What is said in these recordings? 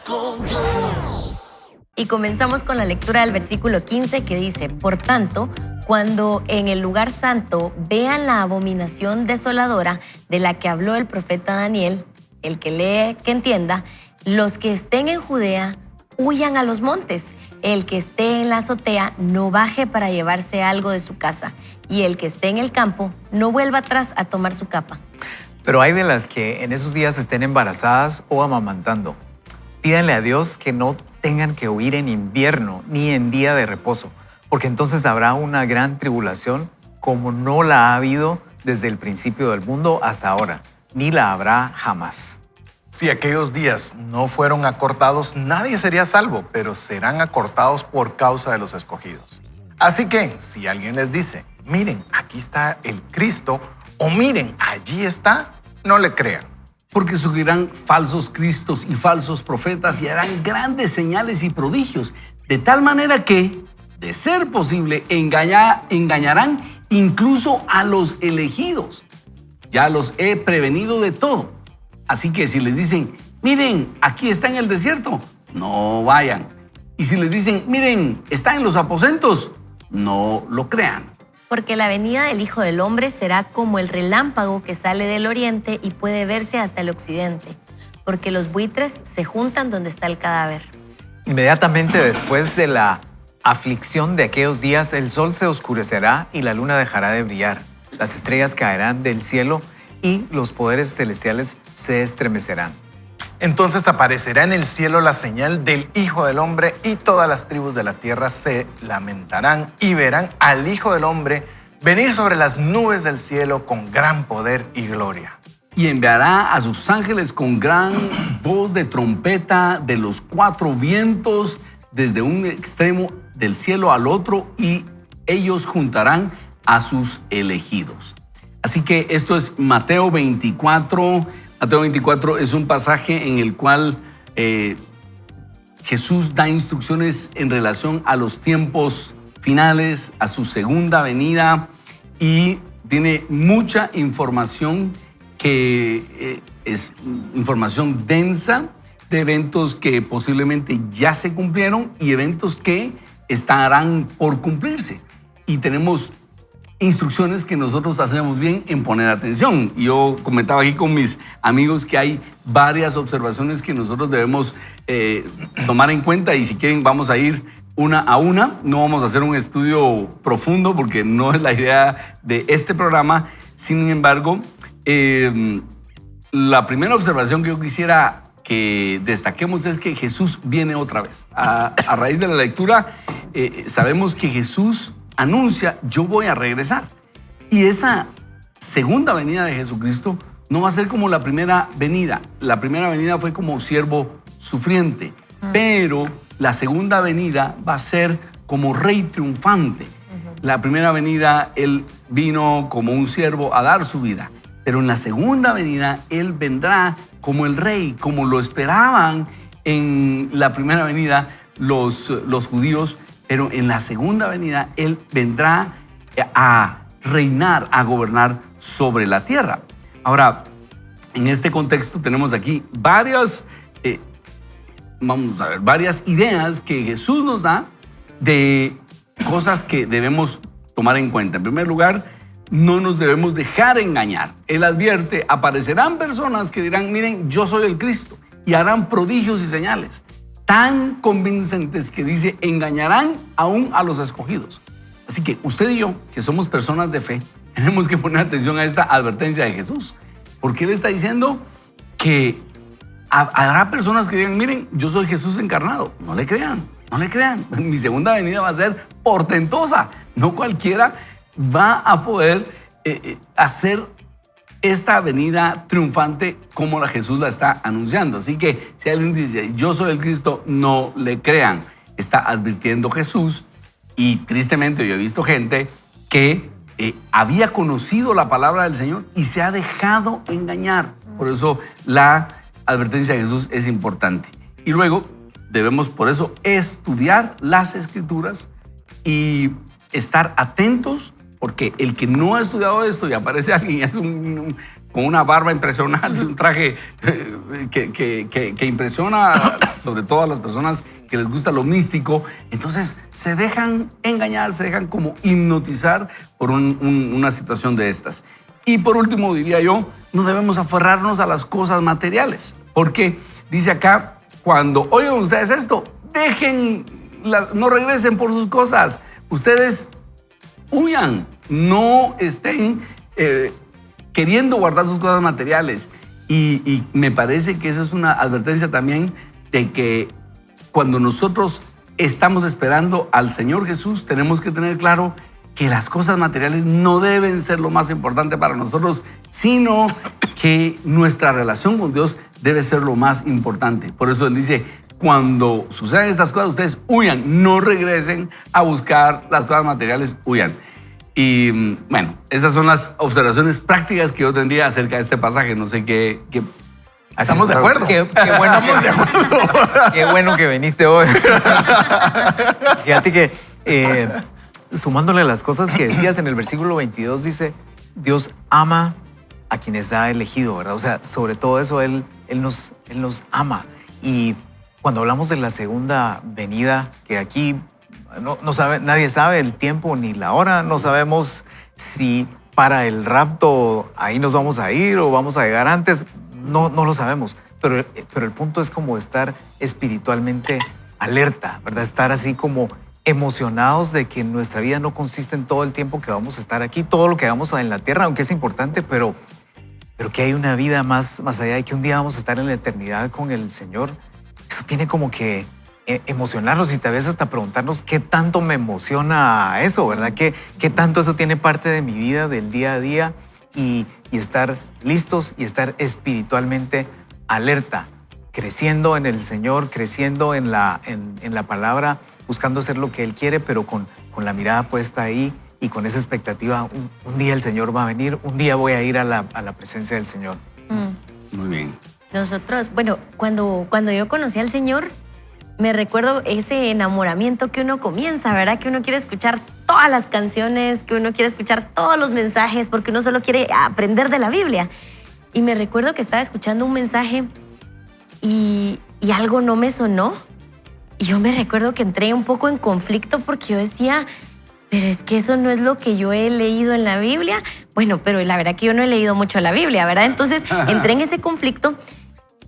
con Dios. Y comenzamos con la lectura del versículo 15 que dice: por tanto, cuando en el lugar santo vean la abominación desoladora de la que habló el profeta Daniel, el que lee, que entienda, los que estén en Judea huyan a los montes, el que esté en la azotea no baje para llevarse algo de su casa, y el que esté en el campo no vuelva atrás a tomar su capa. Pero hay de las que en esos días estén embarazadas o amamantando. Pídanle a Dios que no tengan que huir en invierno ni en día de reposo, porque entonces habrá una gran tribulación como no la ha habido desde el principio del mundo hasta ahora, ni la habrá jamás. Si aquellos días no fueron acortados, nadie sería salvo, pero serán acortados por causa de los escogidos. Así que, si alguien les dice, miren, aquí está el Cristo, o miren, allí está, no le crean. Porque surgirán falsos cristos y falsos profetas y harán grandes señales y prodigios, de tal manera que, de ser posible, engañarán incluso a los elegidos. Ya los he prevenido de todo. Así que si les dicen, miren, aquí está en el desierto, no vayan. Y si les dicen, miren, está en los aposentos, no lo crean. Porque la venida del Hijo del Hombre será como el relámpago que sale del oriente y puede verse hasta el occidente, porque los buitres se juntan donde está el cadáver. Inmediatamente después de la aflicción de aquellos días, el sol se oscurecerá y la luna dejará de brillar. Las estrellas caerán del cielo y los poderes celestiales se estremecerán. Entonces aparecerá en el cielo la señal del Hijo del Hombre y todas las tribus de la tierra se lamentarán y verán al Hijo del Hombre venir sobre las nubes del cielo con gran poder y gloria. Y enviará a sus ángeles con gran voz de trompeta de los cuatro vientos desde un extremo del cielo al otro, y ellos juntarán a sus elegidos. Así que esto es Mateo 24. Mateo 24 es un pasaje en el cual Jesús da instrucciones en relación a los tiempos finales, a su segunda venida, y tiene mucha información que es información densa de eventos que posiblemente ya se cumplieron y eventos que estarán por cumplirse. Y tenemos instrucciones que nosotros hacemos bien en poner atención. Yo comentaba aquí con mis amigos que hay varias observaciones que nosotros debemos tomar en cuenta, y si quieren vamos a ir una a una. No vamos a hacer un estudio profundo porque no es la idea de este programa. Sin embargo, la primera observación que yo quisiera que destaquemos es que Jesús viene otra vez. A raíz de la lectura, sabemos que Jesús anuncia, yo voy a regresar. Y esa segunda venida de Jesucristo no va a ser como la primera venida. La primera venida fue como siervo sufriente, pero la segunda venida va a ser como rey triunfante. La primera venida, Él vino como un siervo a dar su vida, pero en la segunda venida, Él vendrá como el rey, como lo esperaban en la primera venida los judíos. Pero en la segunda venida, Él vendrá a reinar, a gobernar sobre la tierra. Ahora, en este contexto tenemos aquí varias ideas que Jesús nos da de cosas que debemos tomar en cuenta. En primer lugar, no nos debemos dejar engañar. Él advierte, aparecerán personas que dirán, miren, yo soy el Cristo, y harán prodigios y señales tan convincentes que dice, engañarán aún a los escogidos. Así que usted y yo, que somos personas de fe, tenemos que poner atención a esta advertencia de Jesús, porque Él está diciendo que habrá personas que digan, miren, yo soy Jesús encarnado. No le crean, no le crean. Mi segunda venida va a ser portentosa. No cualquiera va a poder hacer esta venida triunfante como la Jesús la está anunciando. Así que si alguien dice, yo soy el Cristo, no le crean. Está advirtiendo Jesús, y tristemente yo he visto gente que había conocido la palabra del Señor y se ha dejado engañar. Por eso la advertencia de Jesús es importante. Y luego debemos por eso estudiar las Escrituras y estar atentos, porque el que no ha estudiado esto y aparece alguien y hace con una barba impresionante, un traje que impresiona sobre todo a las personas que les gusta lo místico. Entonces se dejan engañar, se dejan como hipnotizar por una situación de estas. Y por último, diría yo, no debemos aferrarnos a las cosas materiales. Porque dice acá, cuando oigan ustedes esto, no regresen por sus cosas. Ustedes huyan, no estén queriendo guardar sus cosas materiales. Y me parece que esa es una advertencia también de que cuando nosotros estamos esperando al Señor Jesús, tenemos que tener claro que las cosas materiales no deben ser lo más importante para nosotros, sino que nuestra relación con Dios debe ser lo más importante. Por eso Él dice, cuando sucedan estas cosas, ustedes huyan, no regresen a buscar las cosas materiales, huyan. Y bueno, esas son las observaciones prácticas que yo tendría acerca de este pasaje. No sé qué Estamos de acuerdo. Qué bueno que viniste hoy. Fíjate que sumándole las cosas que decías en el versículo 22, dice, Dios ama a quienes ha elegido, ¿verdad? O sea, sobre todo eso, Él nos ama. Y cuando hablamos de la segunda venida, que aquí nadie sabe el tiempo ni la hora, no sabemos si para el rapto ahí nos vamos a ir o vamos a llegar antes, no lo sabemos. Pero el punto es como estar espiritualmente alerta, ¿verdad? Estar así como emocionados de que nuestra vida no consiste en todo el tiempo que vamos a estar aquí, todo lo que hagamos en la tierra, aunque es importante, pero que hay una vida más allá y que un día vamos a estar en la eternidad con el Señor. Eso tiene como que emocionarnos y tal vez hasta preguntarnos qué tanto me emociona eso, ¿verdad? ¿Qué tanto eso tiene parte de mi vida, del día a día? Y estar listos y estar espiritualmente alerta, creciendo en el Señor, creciendo en la palabra, buscando hacer lo que Él quiere, pero con la mirada puesta ahí y con esa expectativa, un día el Señor va a venir, un día voy a ir a la presencia del Señor. Muy bien. Nosotros, bueno, cuando yo conocí al Señor, me recuerdo ese enamoramiento que uno comienza, ¿verdad? Que uno quiere escuchar todas las canciones, que uno quiere escuchar todos los mensajes, porque uno solo quiere aprender de la Biblia. Y me recuerdo que estaba escuchando un mensaje y algo no me sonó. Y yo me recuerdo que entré un poco en conflicto porque yo decía, pero es que eso no es lo que yo he leído en la Biblia. Bueno, pero la verdad que yo no he leído mucho la Biblia, ¿verdad? Entonces entré en ese conflicto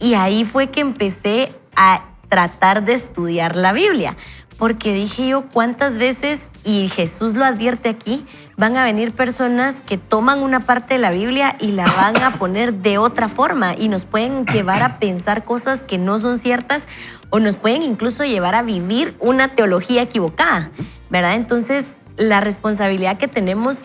y ahí fue que empecé a tratar de estudiar la Biblia. Porque dije yo, ¿cuántas veces, y Jesús lo advierte aquí, van a venir personas que toman una parte de la Biblia y la van a poner de otra forma y nos pueden llevar a pensar cosas que no son ciertas o nos pueden incluso llevar a vivir una teología equivocada, ¿verdad? Entonces, la responsabilidad que tenemos,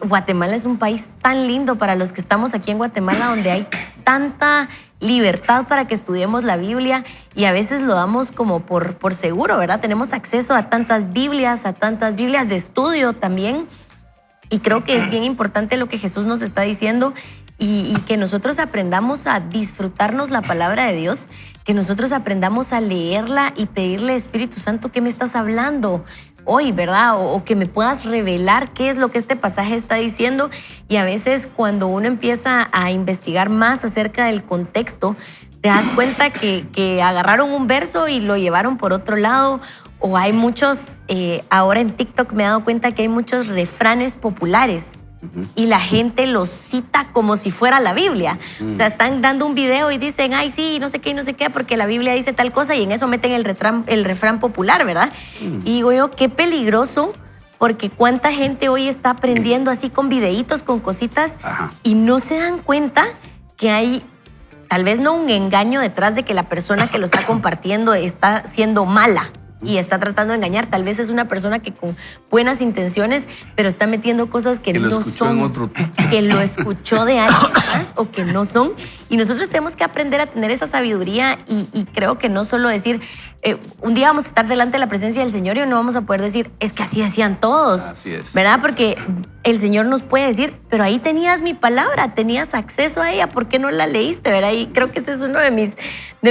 Guatemala es un país tan lindo para los que estamos aquí en Guatemala, donde hay tanta libertad para que estudiemos la Biblia y a veces lo damos como por seguro, ¿verdad? Tenemos acceso a tantas Biblias de estudio también, y creo que es bien importante lo que Jesús nos está diciendo y que nosotros aprendamos a disfrutarnos la palabra de Dios, que nosotros aprendamos a leerla y pedirle, Espíritu Santo, ¿qué me estás hablando hoy, verdad? O que me puedas revelar qué es lo que este pasaje está diciendo. Y a veces cuando uno empieza a investigar más acerca del contexto, te das cuenta que agarraron un verso y lo llevaron por otro lado. O hay muchos, ahora en TikTok me he dado cuenta que hay muchos refranes populares y la gente los cita como si fuera la Biblia. O sea, están dando un video y dicen, ay, sí, no sé qué, porque la Biblia dice tal cosa, y en eso meten el refrán popular, ¿verdad? Y digo yo, qué peligroso, porque cuánta gente hoy está aprendiendo así con videitos, con cositas, y no se dan cuenta que hay tal vez no un engaño detrás de que la persona que lo está compartiendo está siendo mala y está tratando de engañar. Tal vez es una persona que con buenas intenciones, pero está metiendo cosas que no son, en otro tipo. que lo escuchó de alguien más o que no son. Y nosotros tenemos que aprender a tener esa sabiduría y creo que no solo decir, un día vamos a estar delante de la presencia del Señor y no vamos a poder decir, es que así hacían todos. Así es. ¿Verdad? Porque el Señor nos puede decir, pero ahí tenías mi palabra, tenías acceso a ella, ¿por qué no la leíste? ¿Verdad? Y creo que ese es uno de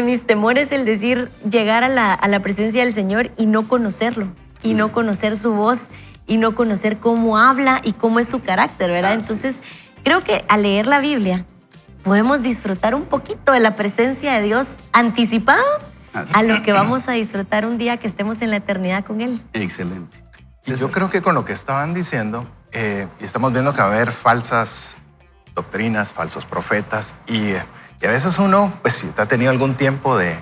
mis temores, el decir, llegar a la presencia del Señor y no conocerlo, y no conocer su voz, y no conocer cómo habla y cómo es su carácter, ¿verdad? Entonces, creo que al leer la Biblia podemos disfrutar un poquito de la presencia de Dios anticipado a lo que vamos a disfrutar un día que estemos en la eternidad con Él. Excelente. Y yo creo que con lo que estaban diciendo, y estamos viendo que va a haber falsas doctrinas, falsos profetas, y a veces uno, pues si ha tenido algún tiempo de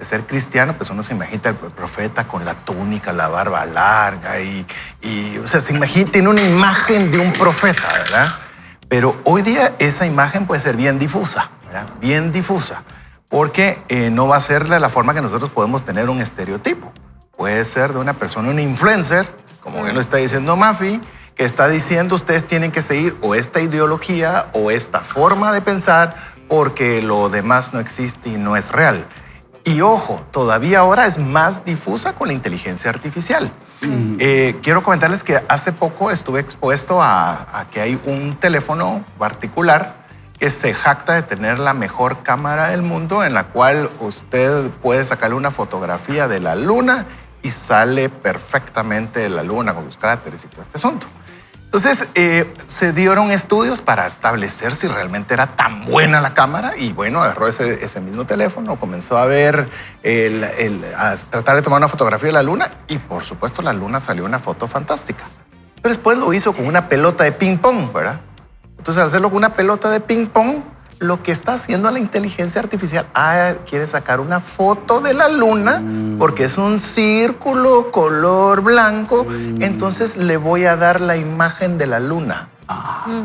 ser cristiano, pues uno se imagina el profeta con la túnica, la barba larga, y o sea, se imagina, tiene una imagen de un profeta, ¿verdad? Pero hoy día esa imagen puede ser bien difusa, ¿verdad? Bien difusa, porque no va a ser de la forma que nosotros podemos tener un estereotipo. Puede ser de una persona, un influencer, como bien lo está diciendo Mafi, que está diciendo ustedes tienen que seguir o esta ideología o esta forma de pensar porque lo demás no existe y no es real. Y ojo, todavía ahora es más difusa con la inteligencia artificial. Quiero comentarles que hace poco estuve expuesto a que hay un teléfono particular que se jacta de tener la mejor cámara del mundo, en la cual usted puede sacarle una fotografía de la luna y sale perfectamente la luna con los cráteres y todo este asunto. Entonces, se dieron estudios para establecer si realmente era tan buena la cámara y bueno, agarró ese mismo teléfono, comenzó a ver, a tratar de tomar una fotografía de la luna y por supuesto la luna salió una foto fantástica. Pero después lo hizo con una pelota de ping pong, ¿verdad? Entonces, al hacerlo con una pelota de ping pong, lo que está haciendo la inteligencia artificial, quiere sacar una foto de la luna porque es un círculo color blanco, entonces le voy a dar la imagen de la luna.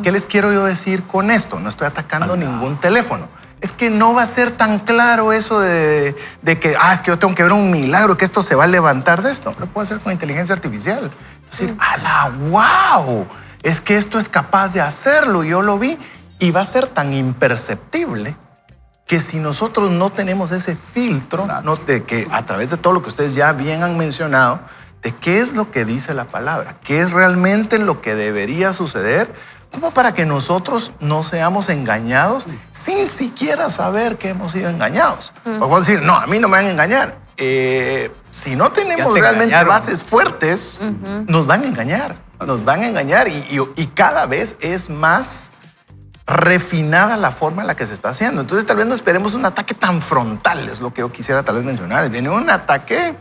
¿Qué les quiero yo decir con esto? No estoy atacando ningún teléfono. Es que no va a ser tan claro eso de que, es que yo tengo que ver un milagro, que esto se va a levantar de esto. Lo puedo hacer con inteligencia artificial. Es decir, ¡wow! Es que esto es capaz de hacerlo, yo lo vi. Y va a ser tan imperceptible que si nosotros no tenemos ese filtro, no, de que a través de todo lo que ustedes ya bien han mencionado, de qué es lo que dice la palabra, qué es realmente lo que debería suceder, como para que nosotros no seamos engañados sin siquiera saber que hemos sido engañados. Podemos decir, no, a mí no me van a engañar. Si no tenemos realmente bases fuertes, nos van a engañar. Nos van a engañar y cada vez es más refinada la forma en la que se está haciendo. Entonces, tal vez no esperemos un ataque tan frontal, es lo que yo quisiera tal vez mencionar. Viene un ataque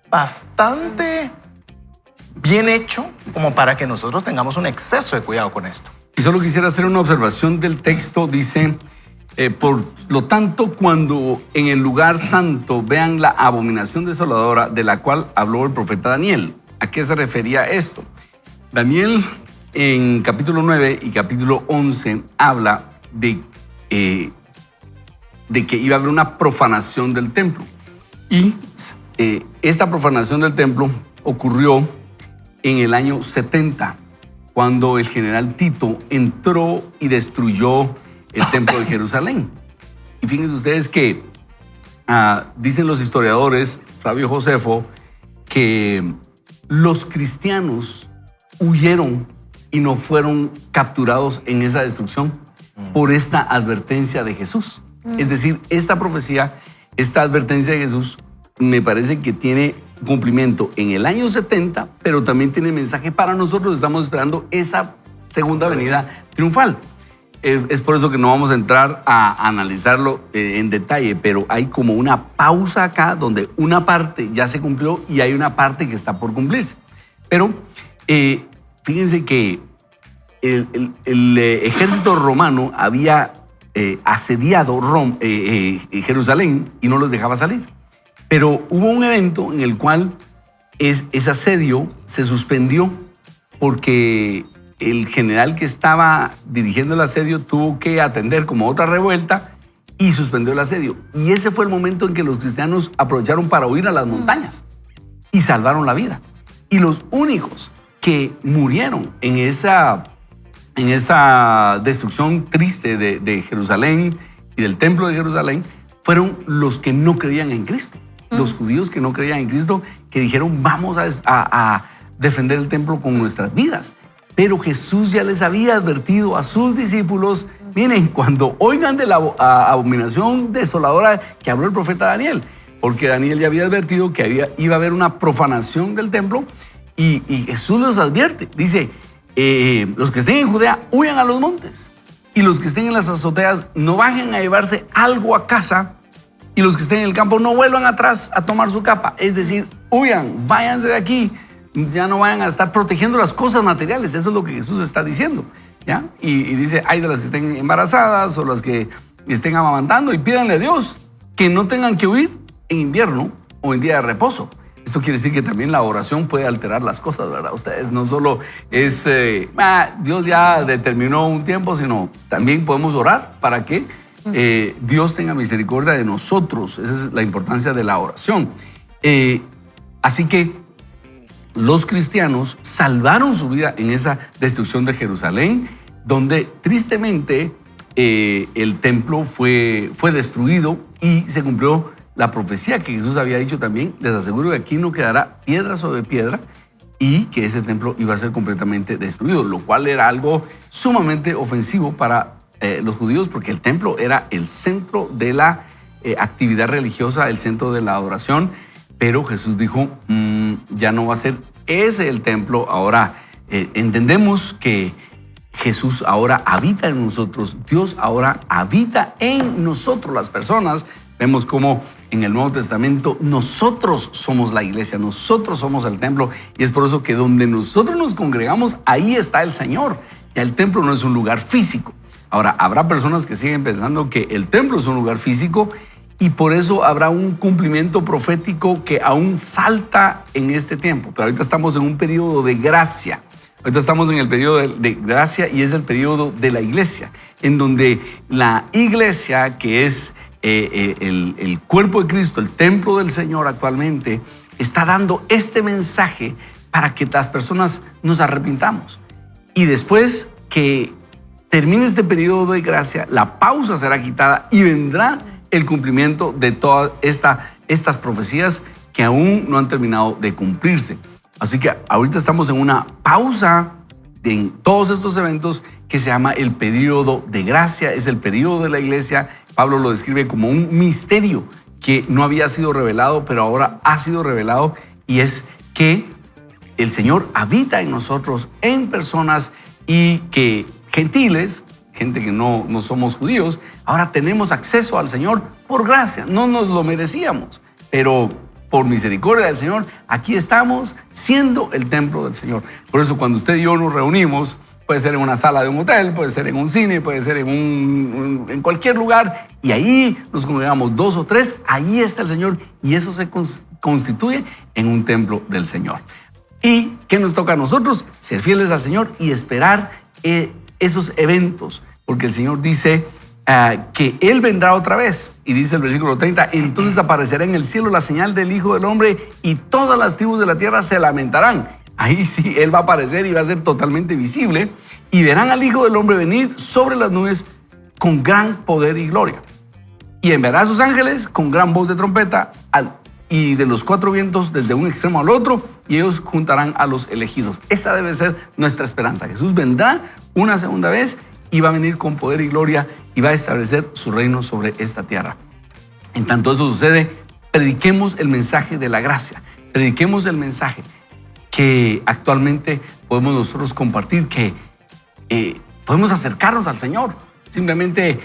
bastante bien hecho como para que nosotros tengamos un exceso de cuidado con esto. Y solo quisiera hacer una observación del texto. Dice, por lo tanto, cuando en el lugar santo vean la abominación desoladora de la cual habló el profeta Daniel. ¿A qué se refería esto? Daniel, en capítulo 9 y capítulo 11, habla de que iba a haber una profanación del templo. Y esta profanación del templo ocurrió en el año 70, cuando el general Tito entró y destruyó el templo de Jerusalén. Y fíjense ustedes que dicen los historiadores, Flavio Josefo, que los cristianos huyeron y no fueron capturados en esa destrucción por esta advertencia de Jesús. Es decir, esta profecía, esta advertencia de Jesús, me parece que tiene cumplimiento en el año 70, pero también tiene mensaje para nosotros. Estamos esperando esa segunda venida triunfal. Es por eso que no vamos a entrar a analizarlo en detalle, pero hay como una pausa acá donde una parte ya se cumplió y hay una parte que está por cumplirse. Pero fíjense que el ejército romano había asediado Jerusalén y no los dejaba salir. Pero hubo un evento en el cual ese asedio se suspendió porque el general que estaba dirigiendo el asedio tuvo que atender como otra revuelta y suspendió el asedio. Y ese fue el momento en que los cristianos aprovecharon para huir a las montañas y salvaron la vida. Y los únicos que murieron en esa destrucción triste de Jerusalén y del templo de Jerusalén fueron los que no creían en Cristo. Los judíos que no creían en Cristo, que dijeron, vamos a defender el templo con nuestras vidas. Pero Jesús ya les había advertido a sus discípulos, miren, cuando oigan de la abominación desoladora que habló el profeta Daniel, porque Daniel ya había advertido que iba a haber una profanación del templo, y Jesús los advierte, dice, los que estén en Judea huyan a los montes. y los que estén en las azoteas no bajen a llevarse algo a casa, y los que estén en el campo no vuelvan atrás a tomar su capa. Es decir, huyan, váyanse de aquí, ya no vayan a estar protegiendo las cosas materiales. Eso es lo que Jesús está diciendo, ¿ya? Y dice, hay de las que estén embarazadas o las que estén amamantando, y pídanle a Dios que no tengan que huir en invierno o en día de reposo. Esto quiere decir que también la oración puede alterar las cosas, ¿verdad? Ustedes no solo es, Dios ya determinó un tiempo, sino también podemos orar para que Dios tenga misericordia de nosotros. Esa es la importancia de la oración. Así que los cristianos salvaron su vida en esa destrucción de Jerusalén, donde tristemente el templo fue destruido y se cumplió la profecía que Jesús había dicho también. Les aseguro que aquí no quedará piedra sobre piedra, y que ese templo iba a ser completamente destruido, lo cual era algo sumamente ofensivo para los judíos, porque el templo era el centro de la actividad religiosa, el centro de la adoración. Pero Jesús dijo, ya no va a ser ese el templo. Ahora entendemos que Jesús ahora habita en nosotros, Dios ahora habita en nosotros, las personas. Vemos cómo en el Nuevo Testamento nosotros somos la iglesia, nosotros somos el templo, y es por eso que donde nosotros nos congregamos, ahí está el Señor. Ya el templo no es un lugar físico. Ahora, habrá personas que siguen pensando que el templo es un lugar físico, y por eso habrá un cumplimiento profético que aún falta en este tiempo. Pero ahorita estamos en un periodo de gracia. Ahorita estamos en el periodo de gracia, y es el periodo de la iglesia, en donde la iglesia, que es el cuerpo de Cristo, el templo del Señor actualmente, está dando este mensaje para que las personas nos arrepintamos. Y después que termine este periodo de gracia, la pausa será quitada y vendrá el cumplimiento de todas estas profecías que aún no han terminado de cumplirse. Así que ahorita estamos en una pausa en todos estos eventos que se llama el periodo de gracia. Es el periodo de la iglesia. Pablo lo describe como un misterio que no había sido revelado, pero ahora ha sido revelado, y es que el Señor habita en nosotros, en personas, y que gentiles, gente que no somos judíos, ahora tenemos acceso al Señor por gracia. No nos lo merecíamos, pero por misericordia del Señor, aquí estamos siendo el templo del Señor. Por eso cuando usted y yo nos reunimos, puede ser en una sala de un hotel, puede ser en un cine, puede ser en cualquier lugar, y ahí nos congregamos 2 o 3, ahí está el Señor, y eso se constituye en un templo del Señor. ¿Y qué nos toca a nosotros? Ser fieles al Señor y esperar esos eventos, porque el Señor dice que Él vendrá otra vez, y dice el versículo 30, entonces aparecerá en el cielo la señal del Hijo del Hombre, y todas las tribus de la tierra se lamentarán. Ahí sí, Él va a aparecer y va a ser totalmente visible, y verán al Hijo del Hombre venir sobre las nubes con gran poder y gloria, y enviará a sus ángeles con gran voz de trompeta y de los 4 vientos desde un extremo al otro, y ellos juntarán a los elegidos. Esa debe ser nuestra esperanza. Jesús vendrá una segunda vez y va a venir con poder y gloria y va a establecer su reino sobre esta tierra. En tanto eso sucede, prediquemos el mensaje de la gracia, prediquemos el mensaje que actualmente podemos nosotros compartir, que podemos acercarnos al Señor. Simplemente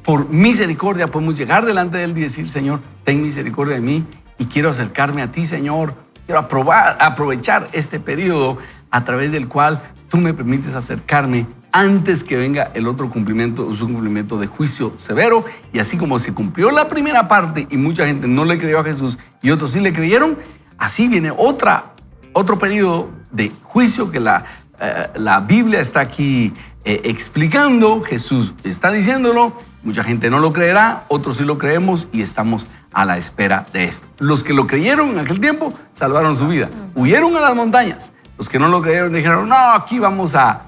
por misericordia podemos llegar delante de Él y decir, Señor, ten misericordia de mí y quiero acercarme a ti, Señor. Quiero aprovechar este periodo a través del cual tú me permites acercarme antes que venga el otro cumplimiento, su cumplimiento de juicio severo. Y así como se cumplió la primera parte y mucha gente no le creyó a Jesús y otros sí le creyeron, así viene otro periodo de juicio que la Biblia está aquí explicando. Jesús está diciéndolo, mucha gente no lo creerá, otros sí lo creemos y estamos a la espera de esto. Los que lo creyeron en aquel tiempo salvaron su vida, huyeron a las montañas. Los que no lo creyeron dijeron, no, aquí vamos a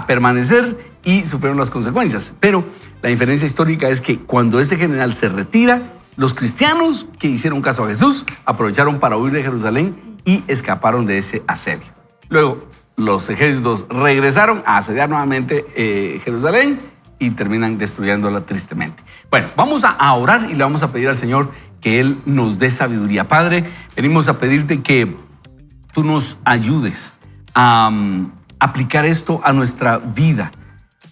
permanecer, y sufrieron las consecuencias. Pero la diferencia histórica es que cuando este general se retira, los cristianos que hicieron caso a Jesús aprovecharon para huir de Jerusalén y escaparon de ese asedio. Luego los ejércitos regresaron a asediar nuevamente Jerusalén y terminan destruyéndola tristemente. Bueno, vamos a orar y le vamos a pedir al Señor que Él nos dé sabiduría. Padre, venimos a pedirte que tú nos ayudes a aplicar esto a nuestra vida.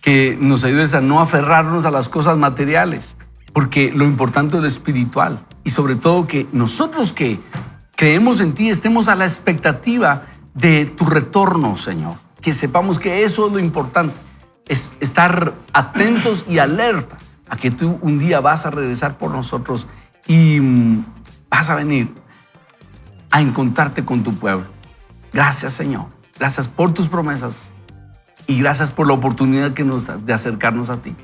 que nos ayudes a no aferrarnos a las cosas materiales, porque lo importante es lo espiritual. Y sobre todo que nosotros que creemos en ti estemos a la expectativa de tu retorno, Señor. Que sepamos que eso es lo importante, es estar atentos y alerta a que tú un día vas a regresar por nosotros y vas a venir a encontrarte con tu pueblo. Gracias, Señor. Gracias por tus promesas y gracias por la oportunidad que nos das de acercarnos a ti.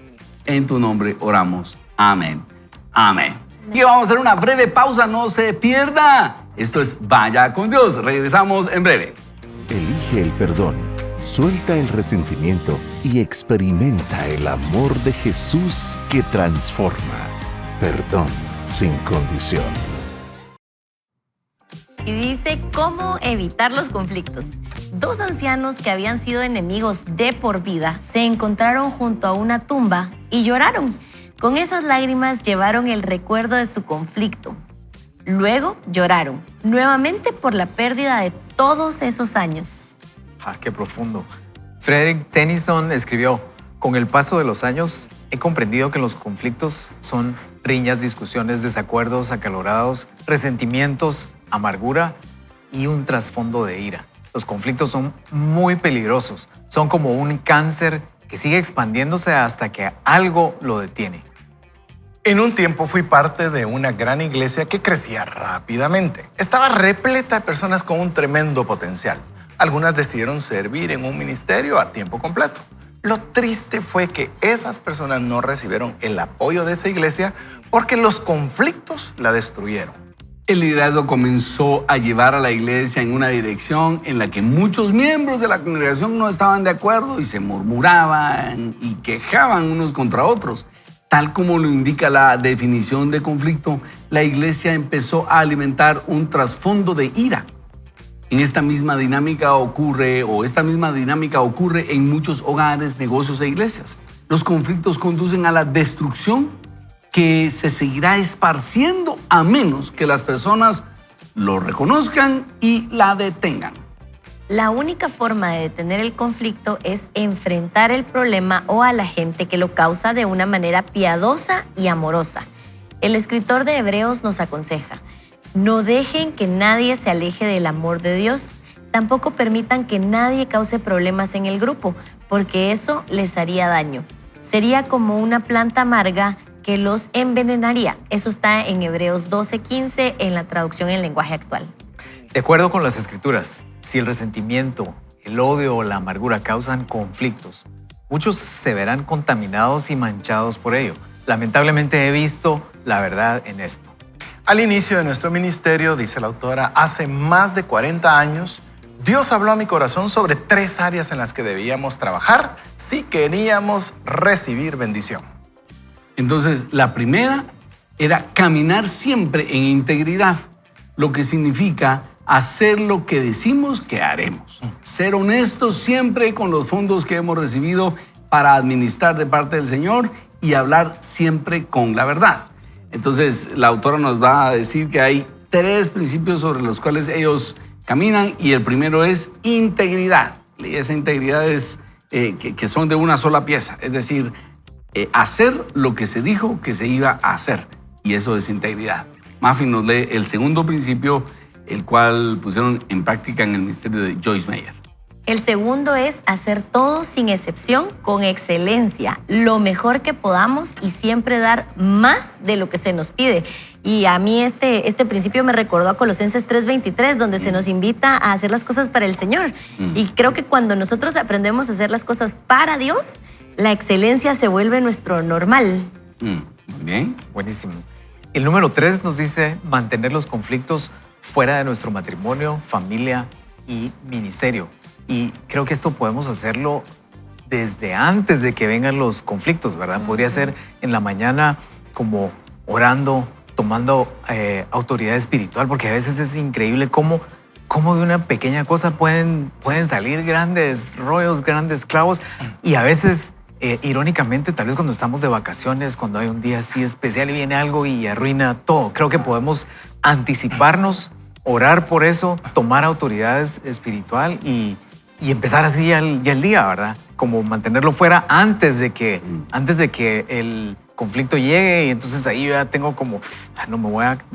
En tu nombre oramos. Amén. Amén. Y vamos a hacer una breve pausa, no se pierda. Esto es Vaya con Dios. Regresamos en breve. Elige el perdón, suelta el resentimiento y experimenta el amor de Jesús que transforma. Perdón sin condición. Y dice cómo evitar los conflictos. Dos ancianos que habían sido enemigos de por vida se encontraron junto a una tumba y lloraron. Con esas lágrimas llevaron el recuerdo de su conflicto. Luego lloraron nuevamente por la pérdida de todos esos años. Qué profundo. Frederick Tennyson escribió: con el paso de los años he comprendido que los conflictos son riñas, discusiones, desacuerdos acalorados, resentimientos, amargura y un trasfondo de ira. Los conflictos son muy peligrosos. Son como un cáncer que sigue expandiéndose hasta que algo lo detiene. En un tiempo fui parte de una gran iglesia que crecía rápidamente. Estaba repleta de personas con un tremendo potencial. Algunas decidieron servir en un ministerio a tiempo completo. Lo triste fue que esas personas no recibieron el apoyo de esa iglesia porque los conflictos la destruyeron. El liderazgo comenzó a llevar a la iglesia en una dirección en la que muchos miembros de la congregación no estaban de acuerdo y se murmuraban y quejaban unos contra otros. Tal como lo indica la definición de conflicto, la iglesia empezó a alimentar un trasfondo de ira. Esta misma dinámica ocurre en muchos hogares, negocios e iglesias. Los conflictos conducen a la destrucción que se seguirá esparciendo a menos que las personas lo reconozcan y la detengan. La única forma de detener el conflicto es enfrentar el problema o a la gente que lo causa de una manera piadosa y amorosa. El escritor de Hebreos nos aconseja: no dejen que nadie se aleje del amor de Dios. Tampoco permitan que nadie cause problemas en el grupo, porque eso les haría daño. Sería como una planta amarga que los envenenaría. Eso está en Hebreos 12:15 en la traducción en lenguaje actual. De acuerdo con las Escrituras, si el resentimiento, el odio o la amargura causan conflictos, muchos se verán contaminados y manchados por ello. Lamentablemente he visto la verdad en esto. Al inicio de nuestro ministerio, dice la autora, hace más de 40 años, Dios habló a mi corazón sobre 3 áreas en las que debíamos trabajar si queríamos recibir bendición. Entonces, la primera era caminar siempre en integridad, lo que significa hacer lo que decimos que haremos. Ser honestos siempre con los fondos que hemos recibido para administrar de parte del Señor y hablar siempre con la verdad. Entonces, la autora nos va a decir que hay 3 principios sobre los cuales ellos caminan y el primero es integridad. Y esa integridad es que son de una sola pieza, es decir, hacer lo que se dijo que se iba a hacer, y eso es integridad. Muffin nos lee el segundo principio, el cual pusieron en práctica en el ministerio de Joyce Meyer. El segundo es hacer todo sin excepción, con excelencia, lo mejor que podamos y siempre dar más de lo que se nos pide. Y a mí este principio me recordó a Colosenses 3:23, donde se nos invita a hacer las cosas para el Señor. Y creo que cuando nosotros aprendemos a hacer las cosas para Dios, la excelencia se vuelve nuestro normal. Muy bien. Buenísimo. El número 3 nos dice mantener los conflictos fuera de nuestro matrimonio, familia y ministerio. Y creo que esto podemos hacerlo desde antes de que vengan los conflictos, ¿verdad? Podría ser en la mañana como orando, tomando autoridad espiritual, porque a veces es increíble cómo de una pequeña cosa pueden salir grandes rollos, grandes clavos. Y a veces, irónicamente, tal vez cuando estamos de vacaciones, cuando hay un día así especial y viene algo y arruina todo, creo que podemos anticiparnos, orar por eso, tomar autoridad espiritual y empezar así ya el día, ¿verdad? como mantenerlo fuera antes de que el conflicto llegue, y entonces ahí yo ya tengo como, no, me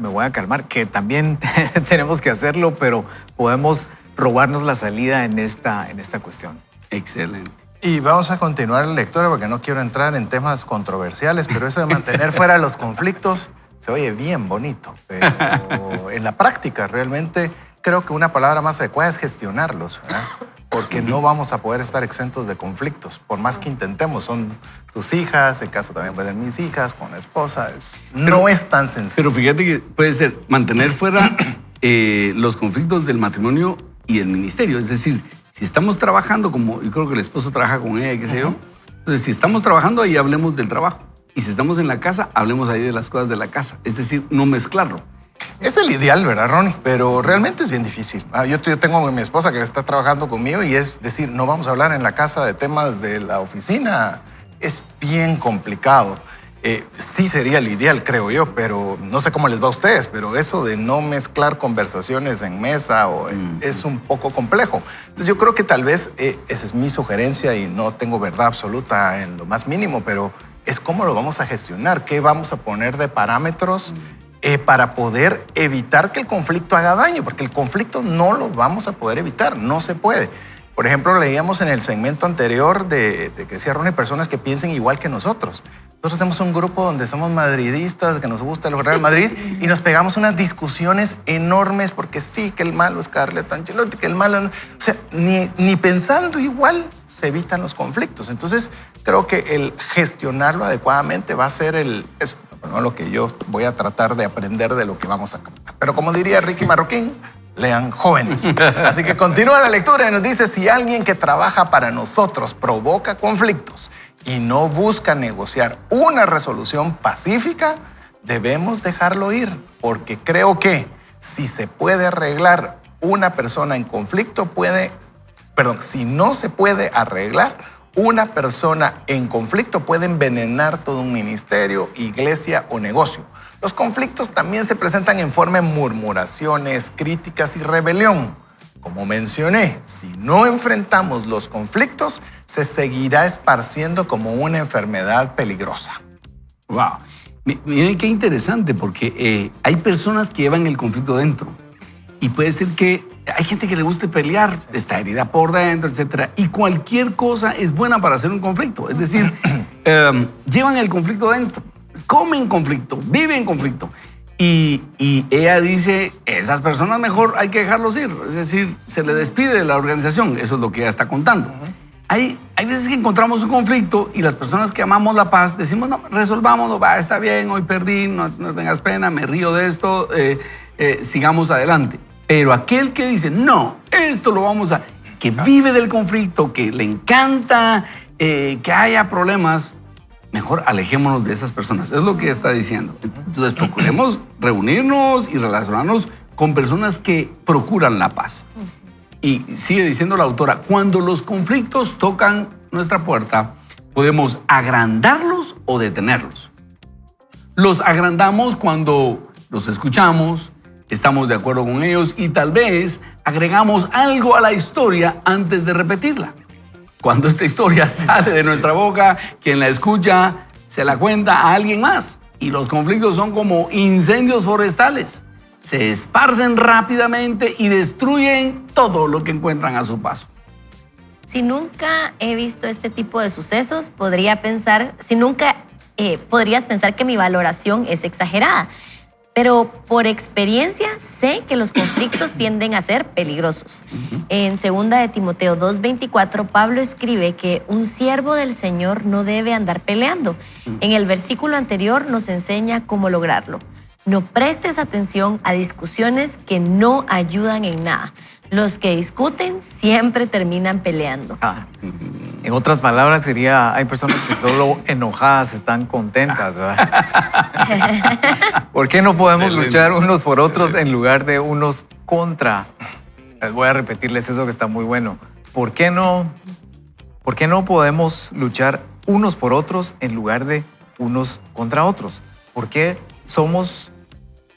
voy a calmar, que también tenemos que hacerlo, pero podemos robarnos la salida en esta cuestión. Excelente. Y vamos a continuar la lectura porque no quiero entrar en temas controversiales, pero eso de mantener fuera los conflictos se oye bien bonito. Pero en la práctica realmente creo que una palabra más adecuada es gestionarlos, ¿verdad? Porque no vamos a poder estar exentos de conflictos, por más que intentemos. Son tus hijas, el caso también puede ser mis hijas, con la esposa. No es tan sencillo. Pero fíjate que puede ser mantener fuera los conflictos del matrimonio y el ministerio. Es decir, si estamos trabajando, como yo creo que el esposo trabaja con ella, qué sé yo, entonces si estamos trabajando ahí hablemos del trabajo. Y si estamos en la casa, hablemos ahí de las cosas de la casa. Es decir, no mezclarlo. Es el ideal, ¿verdad, Ronnie? Pero realmente es bien difícil. Yo tengo a mi esposa que está trabajando conmigo y es decir, no vamos a hablar en la casa de temas de la oficina. Es bien complicado. Sí sería el ideal, creo yo, pero no sé cómo les va a ustedes, pero eso de no mezclar conversaciones en mesa es un poco complejo. Entonces yo creo que tal vez esa es mi sugerencia y no tengo verdad absoluta en lo más mínimo, pero es cómo lo vamos a gestionar, qué vamos a poner de parámetros para poder evitar que el conflicto haga daño, porque el conflicto no lo vamos a poder evitar, no se puede. Por ejemplo, leíamos en el segmento anterior de que decía Ronnie, personas que piensen igual que nosotros. Nosotros tenemos un grupo donde somos madridistas, que nos gusta el Real Madrid, y nos pegamos unas discusiones enormes porque sí, que el malo es Carleto Ancelotti, que el malo... O sea, ni pensando igual se evitan los conflictos. Entonces, creo que el gestionarlo adecuadamente va a ser lo que yo voy a tratar de aprender de lo que vamos a captar. Pero como diría Ricky Marroquín, lean jóvenes. Así que continúa la lectura y nos dice, si alguien que trabaja para nosotros provoca conflictos y no busca negociar una resolución pacífica, debemos dejarlo ir, porque creo que si se puede arreglar una persona en conflicto, si no se puede arreglar, una persona en conflicto puede envenenar todo un ministerio, iglesia o negocio. Los conflictos también se presentan en forma de murmuraciones, críticas y rebelión. Como mencioné, si no enfrentamos los conflictos, se seguirá esparciendo como una enfermedad peligrosa. Wow. Miren qué interesante, porque hay personas que llevan el conflicto dentro. Y puede ser que hay gente que le guste pelear, está herida por dentro, etc. Y cualquier cosa es buena para hacer un conflicto. Es decir, llevan el conflicto dentro, comen conflicto, viven conflicto. Y ella dice, esas personas mejor hay que dejarlos ir. Es decir, se le despide de la organización. Eso es lo que ella está contando. Hay veces que encontramos un conflicto y las personas que amamos la paz decimos, no, resolvámoslo, va, está bien, hoy perdí, no tengas pena, me río de esto, sigamos adelante. Pero aquel que dice, no, esto lo vamos a... que vive del conflicto, que le encanta que haya problemas, mejor alejémonos de esas personas. Es lo que está diciendo. Entonces, procuremos reunirnos y relacionarnos con personas que procuran la paz. Y sigue diciendo la autora, cuando los conflictos tocan nuestra puerta, podemos agrandarlos o detenerlos. Los agrandamos cuando los escuchamos, estamos de acuerdo con ellos y tal vez agregamos algo a la historia antes de repetirla. Cuando esta historia sale de nuestra boca, quien la escucha se la cuenta a alguien más. Y los conflictos son como incendios forestales. Se esparcen rápidamente y destruyen todo lo que encuentran a su paso. Si nunca he visto este tipo de sucesos, podrías pensar que mi valoración es exagerada. Pero por experiencia sé que los conflictos tienden a ser peligrosos. En 2 de Timoteo 2:24, Pablo escribe que un siervo del Señor no debe andar peleando. En el versículo anterior nos enseña cómo lograrlo. No prestes atención a discusiones que no ayudan en nada. Los que discuten siempre terminan peleando. En otras palabras sería, hay personas que solo enojadas están contentas, ¿verdad? ¿Por qué no podemos luchar unos por otros en lugar de unos contra? Les voy a repetirles eso que está muy bueno. ¿Por qué no podemos luchar unos por otros en lugar de unos contra otros? ¿Por qué somos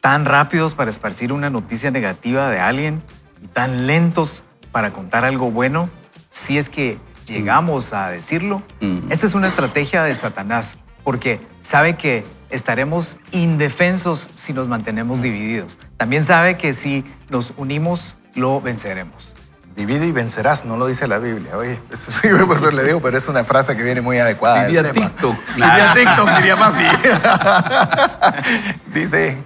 tan rápidos para esparcir una noticia negativa de alguien y tan lentos para contar algo bueno? Si es que llegamos a decirlo, esta es una estrategia de Satanás, porque sabe que estaremos indefensos si nos mantenemos divididos. También sabe que si nos unimos, lo venceremos. Divide y vencerás, no lo dice la Biblia. Oye, eso sí, le digo, pero es una frase que viene muy adecuada. Diría TikTok. Diría TikTok, diría Mafi. Dice,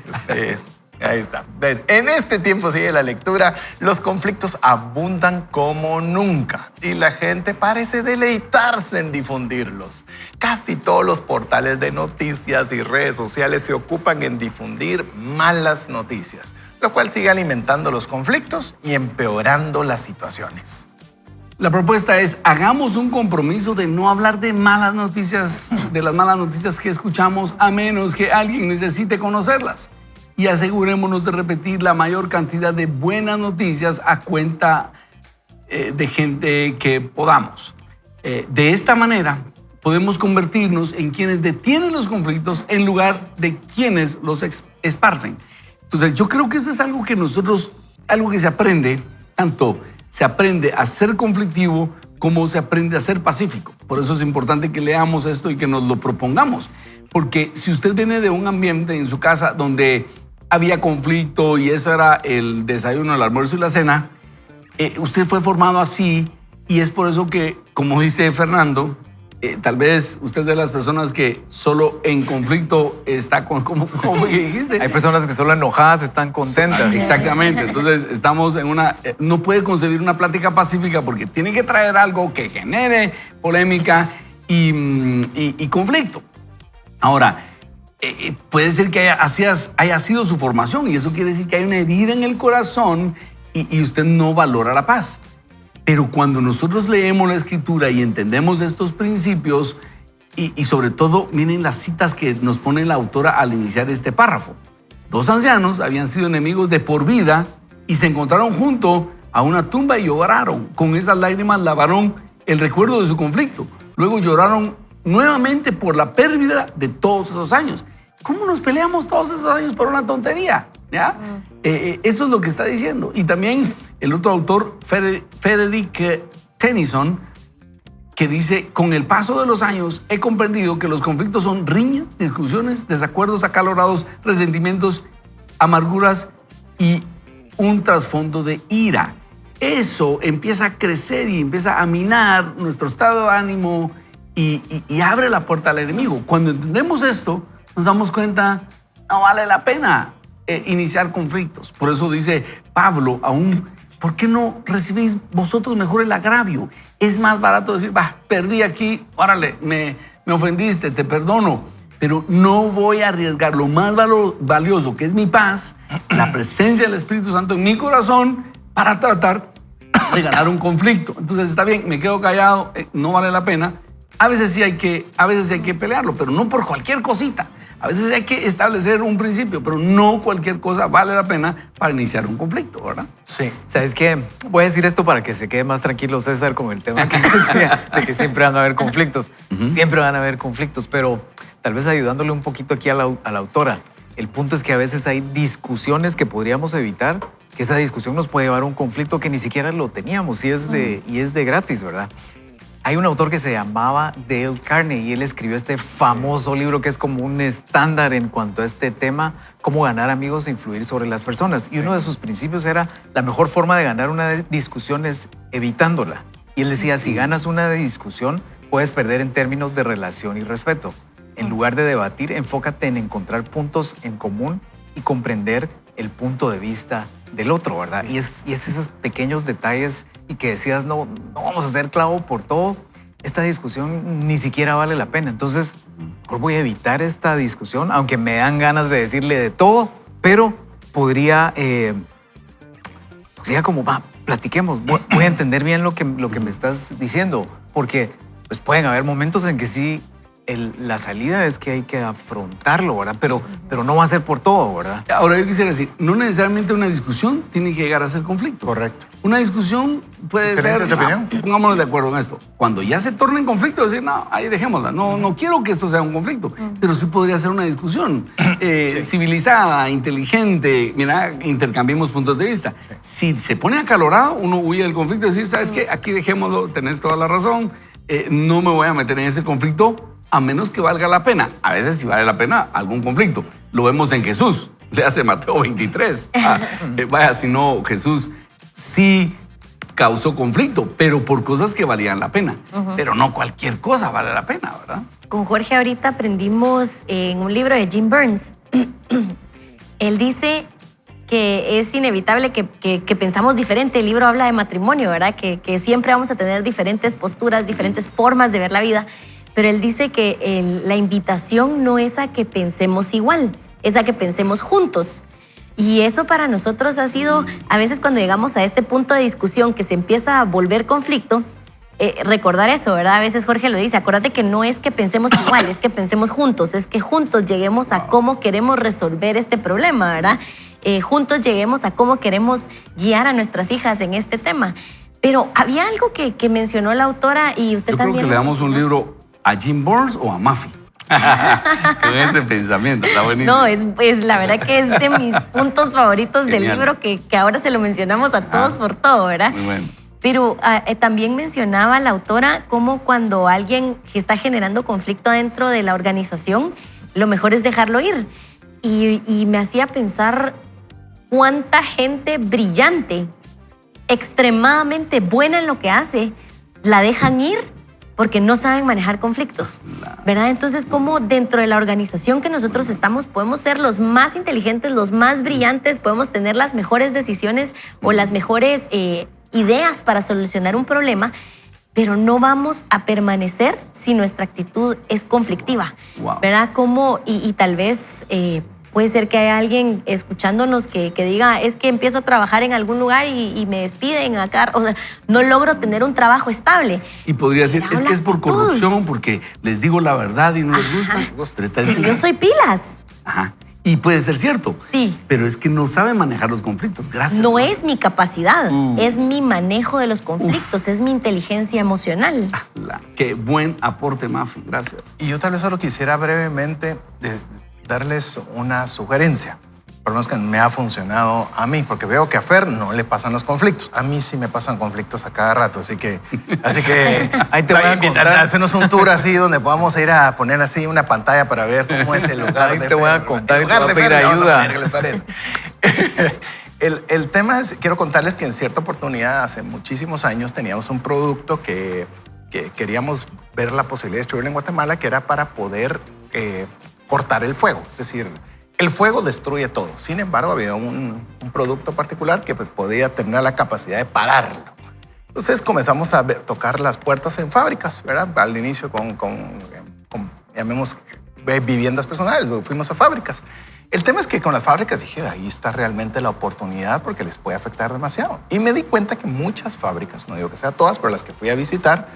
ahí está. Ven, en este tiempo, sigue la lectura, los conflictos abundan como nunca y la gente parece deleitarse en difundirlos. Casi todos los portales de noticias y redes sociales se ocupan en difundir malas noticias, lo cual sigue alimentando los conflictos y empeorando las situaciones. La propuesta es, hagamos un compromiso de no hablar de malas noticias, de las malas noticias que escuchamos, a menos que alguien necesite conocerlas. Y asegurémonos de repetir la mayor cantidad de buenas noticias a cuenta de gente que podamos. De esta manera, podemos convertirnos en quienes detienen los conflictos en lugar de quienes los esparcen. Entonces, yo creo que eso es algo que nosotros, algo que se aprende, tanto se aprende a ser conflictivo como se aprende a ser pacífico. Por eso es importante que leamos esto y que nos lo propongamos. Porque si usted viene de un ambiente en su casa donde había conflicto y eso era el desayuno, el almuerzo y la cena, usted fue formado así y es por eso que, como dice Fernando, tal vez usted es de las personas que solo en conflicto está con, ¿cómo dijiste? Hay personas que solo enojadas están contentas. Exactamente, entonces estamos en una... no puede concebir una plática pacífica porque tiene que traer algo que genere polémica y conflicto. Ahora, puede ser que haya sido su formación y eso quiere decir que hay una herida en el corazón y usted no valora la paz. Pero cuando nosotros leemos la Escritura y entendemos estos principios, y sobre todo, miren las citas que nos pone la autora al iniciar este párrafo. 2 ancianos habían sido enemigos de por vida y se encontraron junto a una tumba y lloraron. Con esas lágrimas lavaron el recuerdo de su conflicto. Luego lloraron nuevamente por la pérdida de todos esos años. ¿Cómo nos peleamos todos esos años por una tontería? ¿Ya? Eso es lo que está diciendo. Y también el otro autor, Frederick Tennyson, que dice, con el paso de los años he comprendido que los conflictos son riñas, discusiones, desacuerdos acalorados, resentimientos, amarguras y un trasfondo de ira. Eso empieza a crecer y empieza a minar nuestro estado de ánimo y abre la puerta al enemigo. Cuando entendemos esto, nos damos cuenta, no vale la pena iniciar conflictos. Por eso dice Pablo aún, ¿por qué no recibís vosotros mejor el agravio? Es más barato decir, perdí aquí, órale, me ofendiste, te perdono, pero no voy a arriesgar lo más valioso, que es mi paz, la presencia del Espíritu Santo en mi corazón, para tratar de ganar un conflicto. Entonces está bien, me quedo callado, no vale la pena. A veces sí hay que pelearlo, pero no por cualquier cosita. A veces hay que establecer un principio, pero no cualquier cosa vale la pena para iniciar un conflicto, ¿verdad? Sí. ¿Sabes qué? Voy a decir esto para que se quede más tranquilo César con el tema que decía, de que siempre van a haber conflictos. Siempre van a haber conflictos, pero tal vez ayudándole un poquito aquí a la autora. El punto es que a veces hay discusiones que podríamos evitar, que esa discusión nos puede llevar a un conflicto que ni siquiera lo teníamos y es de gratis, ¿verdad? Hay un autor que se llamaba Dale Carnegie y él escribió este famoso libro que es como un estándar en cuanto a este tema, cómo ganar amigos e influir sobre las personas. Y uno de sus principios era la mejor forma de ganar una discusión es evitándola. Y él decía, si ganas una discusión, puedes perder en términos de relación y respeto. En lugar de debatir, enfócate en encontrar puntos en común y comprender el punto de vista del otro, ¿verdad? Y es esos pequeños detalles y que decías, no vamos a hacer clavo por todo, esta discusión ni siquiera vale la pena. Entonces, mejor voy a evitar esta discusión, aunque me dan ganas de decirle de todo, pero podría como, platiquemos, voy a entender bien lo que me estás diciendo, porque pues pueden haber momentos en que sí la salida es que hay que afrontarlo, ¿verdad? Pero no va a ser por todo, ¿verdad? Ahora yo quisiera decir, no necesariamente una discusión tiene que llegar a ser conflicto. Correcto. Una discusión puede ser, ¿Diferencias de opinión? pongámonos de acuerdo en esto, cuando ya se torna en conflicto, decir, no, ahí dejémosla, no quiero que esto sea un conflicto, pero sí podría ser una discusión civilizada, inteligente, mira, intercambiemos puntos de vista. Si se pone acalorado, uno huye del conflicto y decir, ¿sabes qué? Aquí dejémoslo, tenés toda la razón, no me voy a meter en ese conflicto a menos que valga la pena. A veces sí vale la pena algún conflicto. Lo vemos en Jesús, le hace Mateo 23. Vaya, si no, Jesús sí causó conflicto, pero por cosas que valían la pena. Pero no cualquier cosa vale la pena, ¿verdad? Con Jorge ahorita aprendimos en un libro de Jim Burns. Él dice que es inevitable que pensamos diferente. El libro habla de matrimonio, ¿verdad? Que siempre vamos a tener diferentes posturas, diferentes formas de ver la vida. Pero él dice que la invitación no es a que pensemos igual, es a que pensemos juntos. Y eso para nosotros ha sido, a veces cuando llegamos a este punto de discusión que se empieza a volver conflicto, recordar eso, ¿verdad? A veces Jorge lo dice, acuérdate que no es que pensemos igual, es que pensemos juntos, es que juntos lleguemos a cómo queremos resolver este problema, ¿verdad? Juntos lleguemos a cómo queremos guiar a nuestras hijas en este tema. Pero había algo que mencionó la autora y usted Yo también. creo que le damos un libro a Jim Burns o a Maffy. Con ese pensamiento, está buenísimo. No, es la verdad que es de mis puntos favoritos del Genial. libro que ahora se lo mencionamos a todos por todo, ¿verdad? Muy bueno. Pero también mencionaba la autora cómo cuando alguien que está generando conflicto dentro de la organización, lo mejor es dejarlo ir. Y me hacía pensar cuánta gente brillante, extremadamente buena en lo que hace, la dejan ir porque no saben manejar conflictos, ¿verdad? Entonces, cómo dentro de la organización que nosotros estamos podemos ser los más inteligentes, los más brillantes, podemos tener las mejores decisiones o las mejores ideas para solucionar un problema, pero no vamos a permanecer si nuestra actitud es conflictiva, Wow. ¿verdad? Como, y tal vez puede ser que haya alguien escuchándonos que diga, es que empiezo a trabajar en algún lugar y me despiden acá, o sea, no logro tener un trabajo estable. Y podría decir, Será es que una es por actitud. corrupción, porque les digo la verdad y no les gusta. Pero está Pero diciendo- yo soy pilas. Ajá. Y puede ser cierto. Sí. Pero es que no sabe manejar los conflictos. Gracias. No ¿no? es mi capacidad, es mi manejo de los conflictos, es mi inteligencia emocional. Qué buen aporte, Mafi. Gracias. Y yo tal vez solo quisiera brevemente darles una sugerencia. Por lo menos que me ha funcionado a mí, porque veo que a Fer no le pasan los conflictos. A mí sí me pasan conflictos a cada rato, así que Ahí te voy a contar. hacernos un tour así donde podamos ir a poner así una pantalla para ver cómo es el lugar Ahí de te voy a Fer. contar El y te lugar voy a de Fer, pedir le vamos ayuda. poner, ¿qué les parece? El tema es, quiero contarles que en cierta oportunidad, hace muchísimos años, teníamos un producto que queríamos ver la posibilidad de distribuirlo en Guatemala, que era para poder cortar el fuego. Es decir, el fuego destruye todo. Sin embargo, había un producto particular que pues, podía tener la capacidad de pararlo. Entonces comenzamos a tocar las puertas en fábricas, ¿verdad? Al inicio con llamemos, viviendas personales, fuimos a fábricas. El tema es que con las fábricas dije, ahí está realmente la oportunidad porque les puede afectar demasiado. Y me di cuenta que muchas fábricas, no digo que sea todas, pero las que fui a visitar,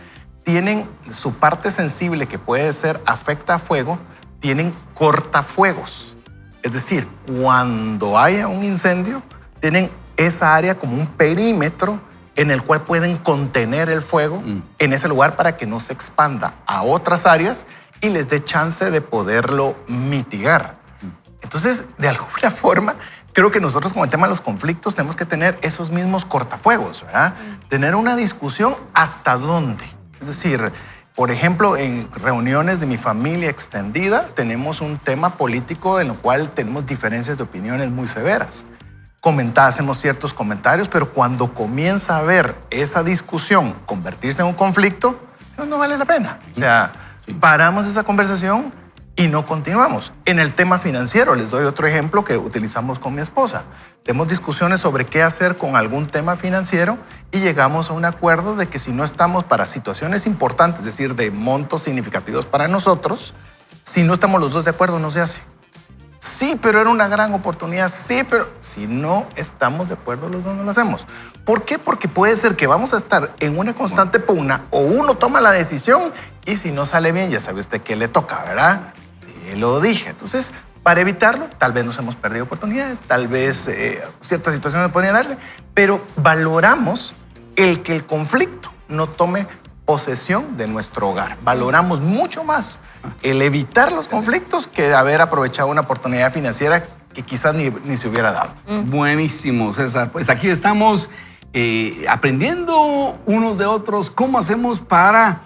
tienen su parte sensible que puede ser afecta a fuego, tienen cortafuegos. Es decir, cuando haya un incendio, tienen esa área como un perímetro en el cual pueden contener el fuego en ese lugar para que no se expanda a otras áreas y les dé chance de poderlo mitigar. Entonces, de alguna forma, creo que nosotros con el tema de los conflictos tenemos que tener esos mismos cortafuegos, ¿verdad? Tener una discusión hasta dónde. Es decir, por ejemplo, en reuniones de mi familia extendida tenemos un tema político en el cual tenemos diferencias de opiniones muy severas. Hacemos ciertos comentarios, pero cuando comienza a haber esa discusión convertirse en un conflicto, no vale la pena. O sea, paramos esa conversación y no continuamos. En el tema financiero, les doy otro ejemplo que utilizamos con mi esposa. Tenemos discusiones sobre qué hacer con algún tema financiero y llegamos a un acuerdo de que si no estamos para situaciones importantes, es decir, de montos significativos para nosotros, si no estamos los dos de acuerdo, no se hace. Sí, pero era una gran oportunidad. Sí, pero si no estamos de acuerdo, los dos no lo hacemos. ¿Por qué? Porque puede ser que vamos a estar en una constante pugna o uno toma la decisión y si no sale bien, ya sabe usted qué le toca, ¿verdad? Lo dije. Entonces, para evitarlo, tal vez nos hemos perdido oportunidades, tal vez ciertas situaciones podrían darse, pero valoramos el que el conflicto no tome posesión de nuestro hogar. Valoramos mucho más el evitar los conflictos que haber aprovechado una oportunidad financiera que quizás ni se hubiera dado. Buenísimo, César. Pues aquí estamos aprendiendo unos de otros cómo hacemos para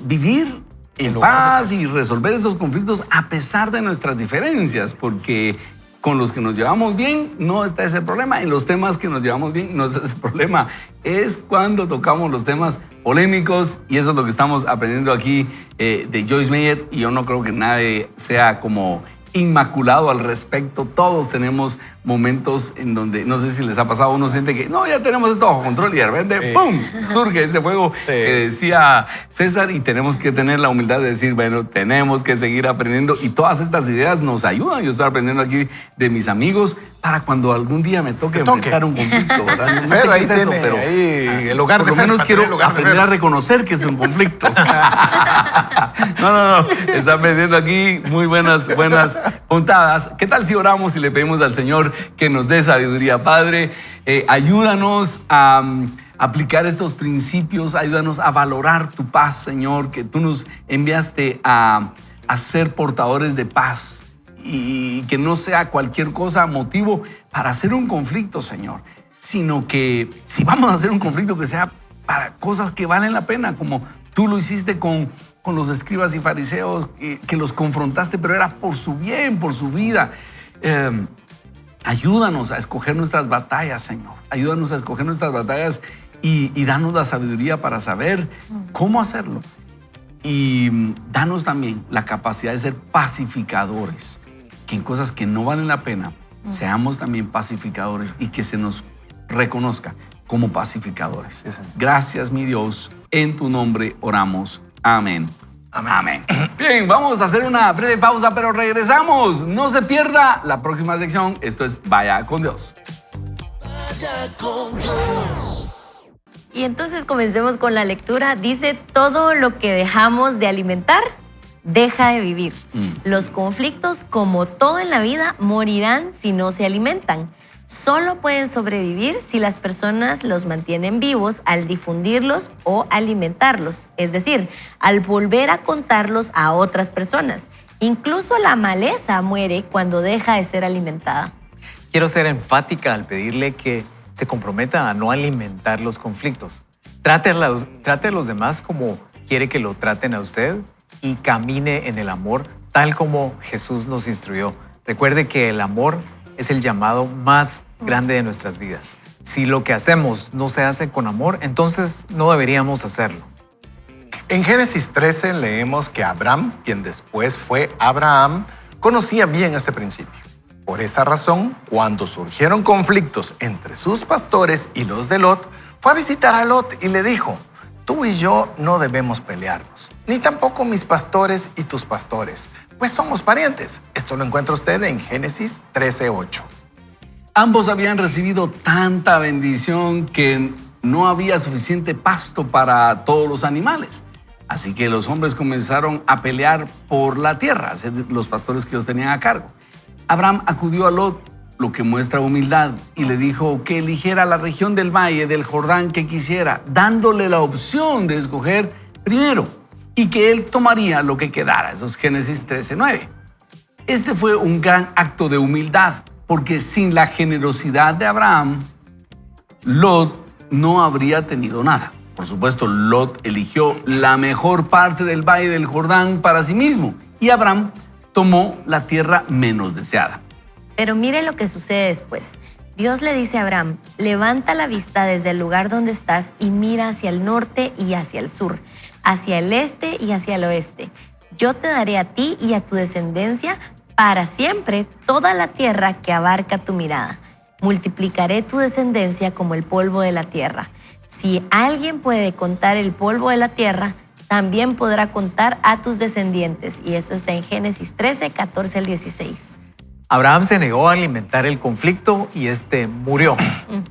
vivir en paz y resolver esos conflictos a pesar de nuestras diferencias, porque con los que nos llevamos bien no está ese problema. En los temas que nos llevamos bien no está ese problema. Es cuando tocamos los temas polémicos y eso es lo que estamos aprendiendo aquí de Joyce Meyer y yo no creo que nadie sea como inmaculado al respecto. Todos tenemos momentos en donde, no sé si les ha pasado, uno siente que no, ya tenemos esto bajo control y de repente, ¡pum!, surge ese fuego que decía César y tenemos que tener la humildad de decir, bueno, tenemos que seguir aprendiendo y todas estas ideas nos ayudan. Yo estoy aprendiendo aquí de mis amigos para cuando algún día me toque enfrentar un conflicto, ¿verdad? No Pero sé qué es eso, pero ahí el lugar por lo menos quiero aprender a reconocer que es un conflicto. No. Está aprendiendo aquí muy buenas puntadas. ¿Qué tal si oramos y le pedimos al Señor que nos dé sabiduría? Padre, ayúdanos a aplicar estos principios, ayúdanos a valorar tu paz, Señor, que tú nos enviaste a ser portadores de paz y que no sea cualquier cosa motivo para hacer un conflicto, Señor, sino que si vamos a hacer un conflicto que sea para cosas que valen la pena, como tú lo hiciste con los escribas y fariseos, que los confrontaste, pero era por su bien, por su vida. Ayúdanos a escoger nuestras batallas, Señor. Ayúdanos a escoger nuestras batallas y danos la sabiduría para saber cómo hacerlo. Y danos también la capacidad de ser pacificadores, que en cosas que no valen la pena seamos también pacificadores y que se nos reconozca como pacificadores. Sí, gracias, mi Dios. En tu nombre oramos. Amén. Amén. Bien, vamos a hacer una breve pausa, pero regresamos. No se pierda la próxima sección. Esto es Vaya con Dios. Vaya con Dios. Y entonces comencemos con la lectura. Dice, todo lo que dejamos de alimentar deja de vivir. Los conflictos, como todo en la vida, morirán si no se alimentan. Solo pueden sobrevivir si las personas los mantienen vivos al difundirlos o alimentarlos, es decir, al volver a contarlos a otras personas. Incluso la maleza muere cuando deja de ser alimentada. Quiero ser enfática al pedirle que se comprometa a no alimentar los conflictos. Trate a los demás como quiere que lo traten a usted y camine en el amor tal como Jesús nos instruyó. Recuerde que el amor es el llamado más grande de nuestras vidas. Si lo que hacemos no se hace con amor, entonces no deberíamos hacerlo. En Génesis 13 leemos que Abraham, quien después fue Abraham, conocía bien este principio. Por esa razón, cuando surgieron conflictos entre sus pastores y los de Lot, fue a visitar a Lot y le dijo, tú y yo no debemos pelearnos, ni tampoco mis pastores y tus pastores, pues somos parientes. Esto lo encuentra usted en Génesis 13:8. Ambos habían recibido tanta bendición que no había suficiente pasto para todos los animales. Así que los hombres comenzaron a pelear por la tierra, los pastores que los tenían a cargo. Abraham acudió a Lot, lo que muestra humildad, y le dijo que eligiera la región del valle del Jordán que quisiera, dándole la opción de escoger primero y que él tomaría lo que quedara. Eso es Génesis 13:9. Este fue un gran acto de humildad, porque sin la generosidad de Abraham, Lot no habría tenido nada. Por supuesto, Lot eligió la mejor parte del valle del Jordán para sí mismo y Abraham tomó la tierra menos deseada. Pero mire lo que sucede después. Dios le dice a Abraham, levanta la vista desde el lugar donde estás y mira hacia el norte y hacia el sur, hacia el este y hacia el oeste. Yo te daré a ti y a tu descendencia para siempre toda la tierra que abarca tu mirada. Multiplicaré tu descendencia como el polvo de la tierra. Si alguien puede contar el polvo de la tierra, también podrá contar a tus descendientes. Y esto está en Génesis 13, 14 al 16. Abraham se negó a alimentar el conflicto y este murió.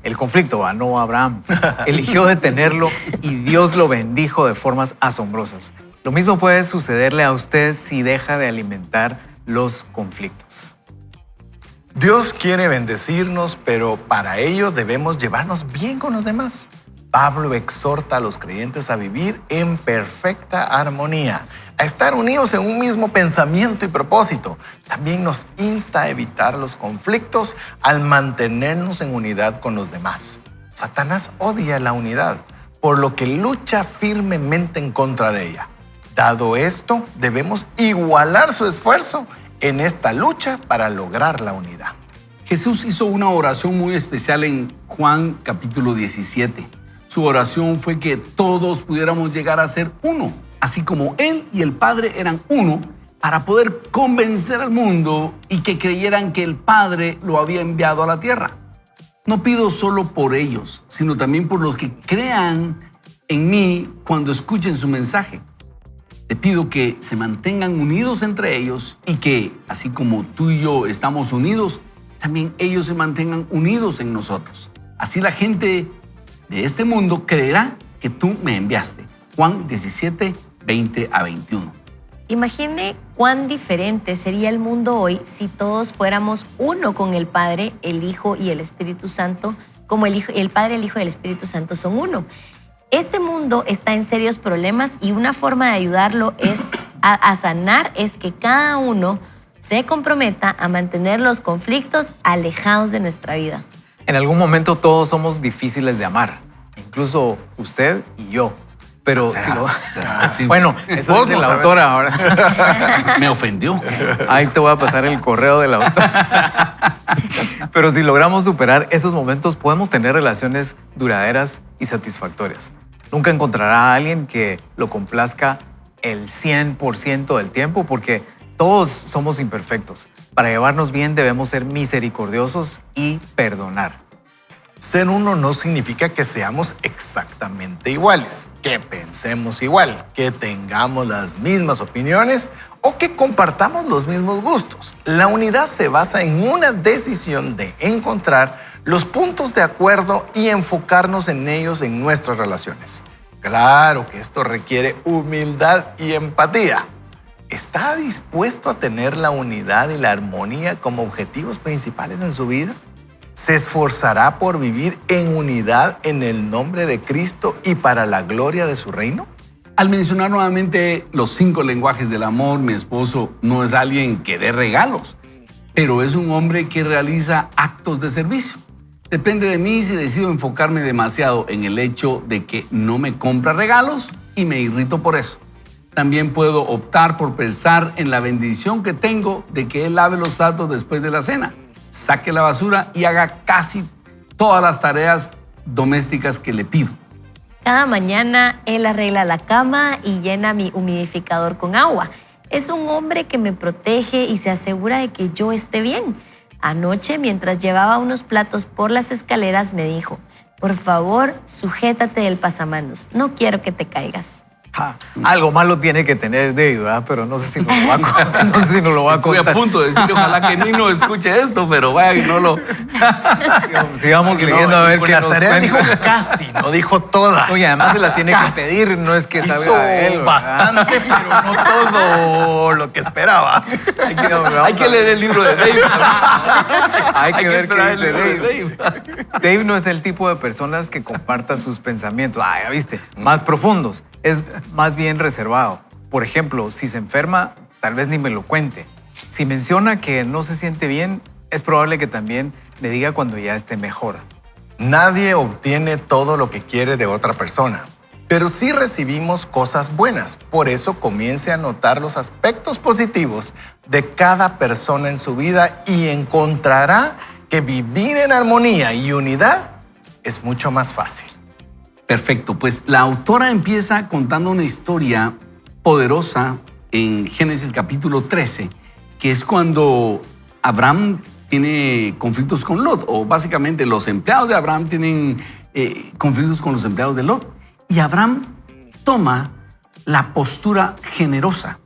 El conflicto, no Abraham. Eligió detenerlo y Dios lo bendijo de formas asombrosas. Lo mismo puede sucederle a usted si deja de alimentar los conflictos. Dios quiere bendecirnos, pero para ello debemos llevarnos bien con los demás. Pablo exhorta a los creyentes a vivir en perfecta armonía, a estar unidos en un mismo pensamiento y propósito. También nos insta a evitar los conflictos al mantenernos en unidad con los demás. Satanás odia la unidad, por lo que lucha firmemente en contra de ella. Dado esto, debemos igualar su esfuerzo en esta lucha para lograr la unidad. Jesús hizo una oración muy especial en Juan capítulo 17. Su oración fue que todos pudiéramos llegar a ser uno, así como Él y el Padre eran uno, para poder convencer al mundo y que creyeran que el Padre lo había enviado a la tierra. No pido solo por ellos, sino también por los que crean en mí cuando escuchen su mensaje. Te pido que se mantengan unidos entre ellos y que, así como tú y yo estamos unidos, también ellos se mantengan unidos en nosotros. Así la gente de este mundo creerá que tú me enviaste. Juan 17, 20 a 21. Imagine cuán diferente sería el mundo hoy si todos fuéramos uno con el Padre, el Hijo y el Espíritu Santo, como el Padre, el Hijo y el Espíritu Santo son uno. Este mundo está en serios problemas y una forma de ayudarlo a sanar es que cada uno se comprometa a mantener los conflictos alejados de nuestra vida. En algún momento todos somos difíciles de amar, incluso usted y yo. Pero si lo... Sí. Bueno, eso es de la autora ahora. Me ofendió. Ahí te voy a pasar el correo de la autora. Pero si logramos superar esos momentos, podemos tener relaciones duraderas y satisfactorias. Nunca encontrará a alguien que lo complazca el 100% del tiempo, porque todos somos imperfectos. Para llevarnos bien debemos ser misericordiosos y perdonar. Ser uno no significa que seamos exactamente iguales, que pensemos igual, que tengamos las mismas opiniones o que compartamos los mismos gustos. La unidad se basa en una decisión de encontrar los puntos de acuerdo y enfocarnos en ellos en nuestras relaciones. Claro que esto requiere humildad y empatía. ¿Está dispuesto a tener la unidad y la armonía como objetivos principales en su vida? ¿Se esforzará por vivir en unidad en el nombre de Cristo y para la gloria de su reino? Al mencionar nuevamente los 5 lenguajes del amor, mi esposo no es alguien que dé regalos, pero es un hombre que realiza actos de servicio. Depende de mí si decido enfocarme demasiado en el hecho de que no me compra regalos y me irrito por eso. También puedo optar por pensar en la bendición que tengo de que él lave los platos después de la cena, saque la basura y haga casi todas las tareas domésticas que le pido. Cada mañana él arregla la cama y llena mi humidificador con agua. Es un hombre que me protege y se asegura de que yo esté bien. Anoche, mientras llevaba unos platos por las escaleras, me dijo: por favor, sujétate del pasamanos, no quiero que te caigas. Algo malo tiene que tener David, ¿verdad? Pero no sé si nos lo va a, no sé si nos lo va a Estoy contar. a punto de decir, ojalá que Nino escuche esto, pero vaya y no lo... Sigamos leyendo a ver con qué las nos tareas cuenta. dijo casi, no dijo todas. Oye, además se las tiene que Casi. pedir, no es que Hizo salga él, ¿verdad? bastante, pero no todo lo que esperaba. Hay que, vamos Hay que a leer ver. el libro de David. Hay que ver qué esperar el dice libro de Dave. Dave no es el tipo de personas que comparta sus pensamientos. Ah, ya viste, más profundos. Es más bien reservado. Por ejemplo, si se enferma, tal vez ni me lo cuente. Si menciona que no se siente bien, es probable que también me diga cuando ya esté mejor. Nadie obtiene todo lo que quiere de otra persona, pero sí recibimos cosas buenas. Por eso comience a notar los aspectos positivos de cada persona en su vida y encontrará que vivir en armonía y unidad es mucho más fácil. Perfecto, pues la autora empieza contando una historia poderosa en Génesis capítulo 13, que es cuando Abraham tiene conflictos con Lot, o básicamente los empleados de Abraham tienen conflictos con los empleados de Lot. Y Abraham toma la postura generosa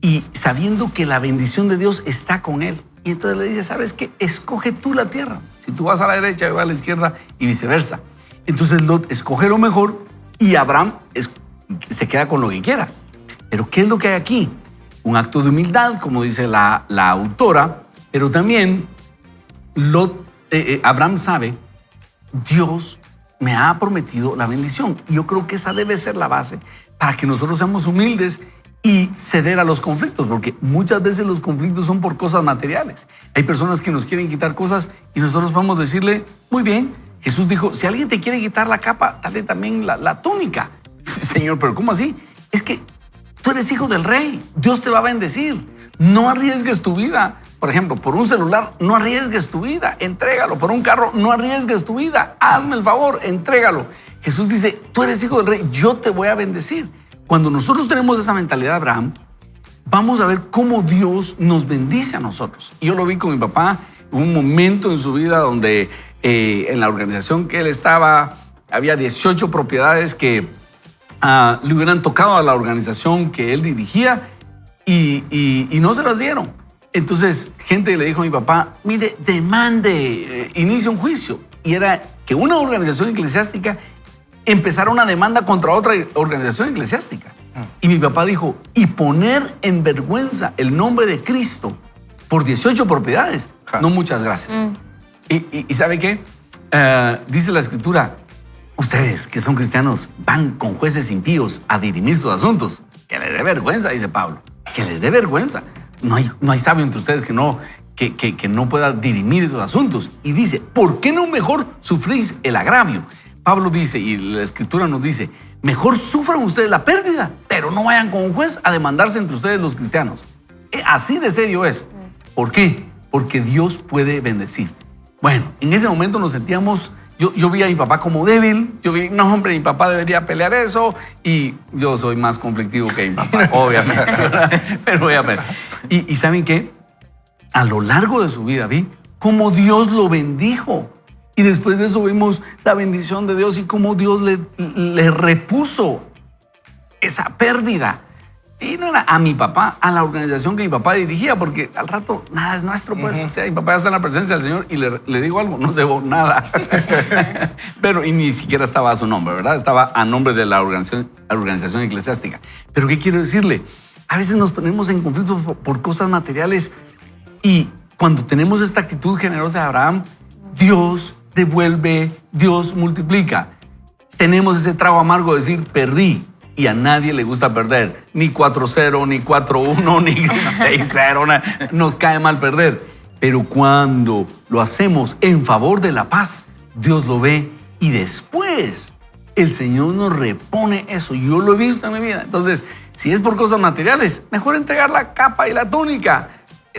y sabiendo que la bendición de Dios está con él. Y entonces le dice, ¿sabes qué? Escoge tú la tierra. Si tú vas a la derecha, yo voy a la izquierda y viceversa. Entonces Lot escoge lo mejor y Abraham se queda con lo que quiera. Pero ¿qué es lo que hay aquí? Un acto de humildad, como dice la autora, pero también Abraham sabe, Dios me ha prometido la bendición. Y yo creo que esa debe ser la base para que nosotros seamos humildes y ceder a los conflictos, porque muchas veces los conflictos son por cosas materiales. Hay personas que nos quieren quitar cosas y nosotros vamos a decirle, muy bien, Jesús dijo, si alguien te quiere quitar la capa, dale también la túnica. Señor, pero ¿cómo así? Es que tú eres hijo del rey, Dios te va a bendecir. No arriesgues tu vida. Por ejemplo, por un celular, no arriesgues tu vida, entrégalo. Por un carro, no arriesgues tu vida, hazme el favor, entrégalo. Jesús dice, tú eres hijo del rey, yo te voy a bendecir. Cuando nosotros tenemos esa mentalidad de Abraham, vamos a ver cómo Dios nos bendice a nosotros. Yo lo vi con mi papá, un momento en su vida donde en la organización que él estaba, había 18 propiedades que le hubieran tocado a la organización que él dirigía y no se las dieron. Entonces, gente le dijo a mi papá, mire, demande, inicie un juicio. Y era que una organización eclesiástica empezara una demanda contra otra organización eclesiástica. Y mi papá dijo, y poner en vergüenza el nombre de Cristo por 18 propiedades. No, muchas gracias. ¿Y sabe qué? Dice la Escritura, ustedes que son cristianos van con jueces impíos a dirimir sus asuntos. Que les dé vergüenza, dice Pablo. Que les dé vergüenza. No hay sabio entre ustedes que no pueda dirimir esos asuntos. Y dice, ¿por qué no mejor sufrís el agravio? Pablo dice, y la Escritura nos dice, mejor sufran ustedes la pérdida, pero no vayan con un juez a demandarse entre ustedes los cristianos. Así de serio es. ¿Por qué? Porque Dios puede bendecir. Bueno, en ese momento nos sentíamos... Yo vi a mi papá como débil, yo vi, no hombre, mi papá debería pelear eso y yo soy más conflictivo que mi papá, obviamente, pero voy a ver. ¿Y saben qué? A lo largo de su vida vi cómo Dios lo bendijo y después de eso vimos la bendición de Dios y cómo Dios le repuso esa pérdida. Y no era a mi papá, a la organización que mi papá dirigía, porque al rato nada es nuestro, pues. O sea, mi papá ya está en la presencia del Señor y le digo algo, no se va nada. Pero, y ni siquiera estaba a su nombre, ¿verdad? Estaba a nombre de la organización eclesiástica. Pero, ¿qué quiero decirle? A veces nos ponemos en conflicto por cosas materiales y cuando tenemos esta actitud generosa de Abraham, Dios devuelve, Dios multiplica. Tenemos ese trago amargo de decir, perdí. Y a nadie le gusta perder, ni 4-0, ni 4-1, ni 6-0, nos cae mal perder. Pero cuando lo hacemos en favor de la paz, Dios lo ve y después el Señor nos repone eso. Yo lo he visto en mi vida. Entonces, si es por cosas materiales, mejor entregar la capa y la túnica.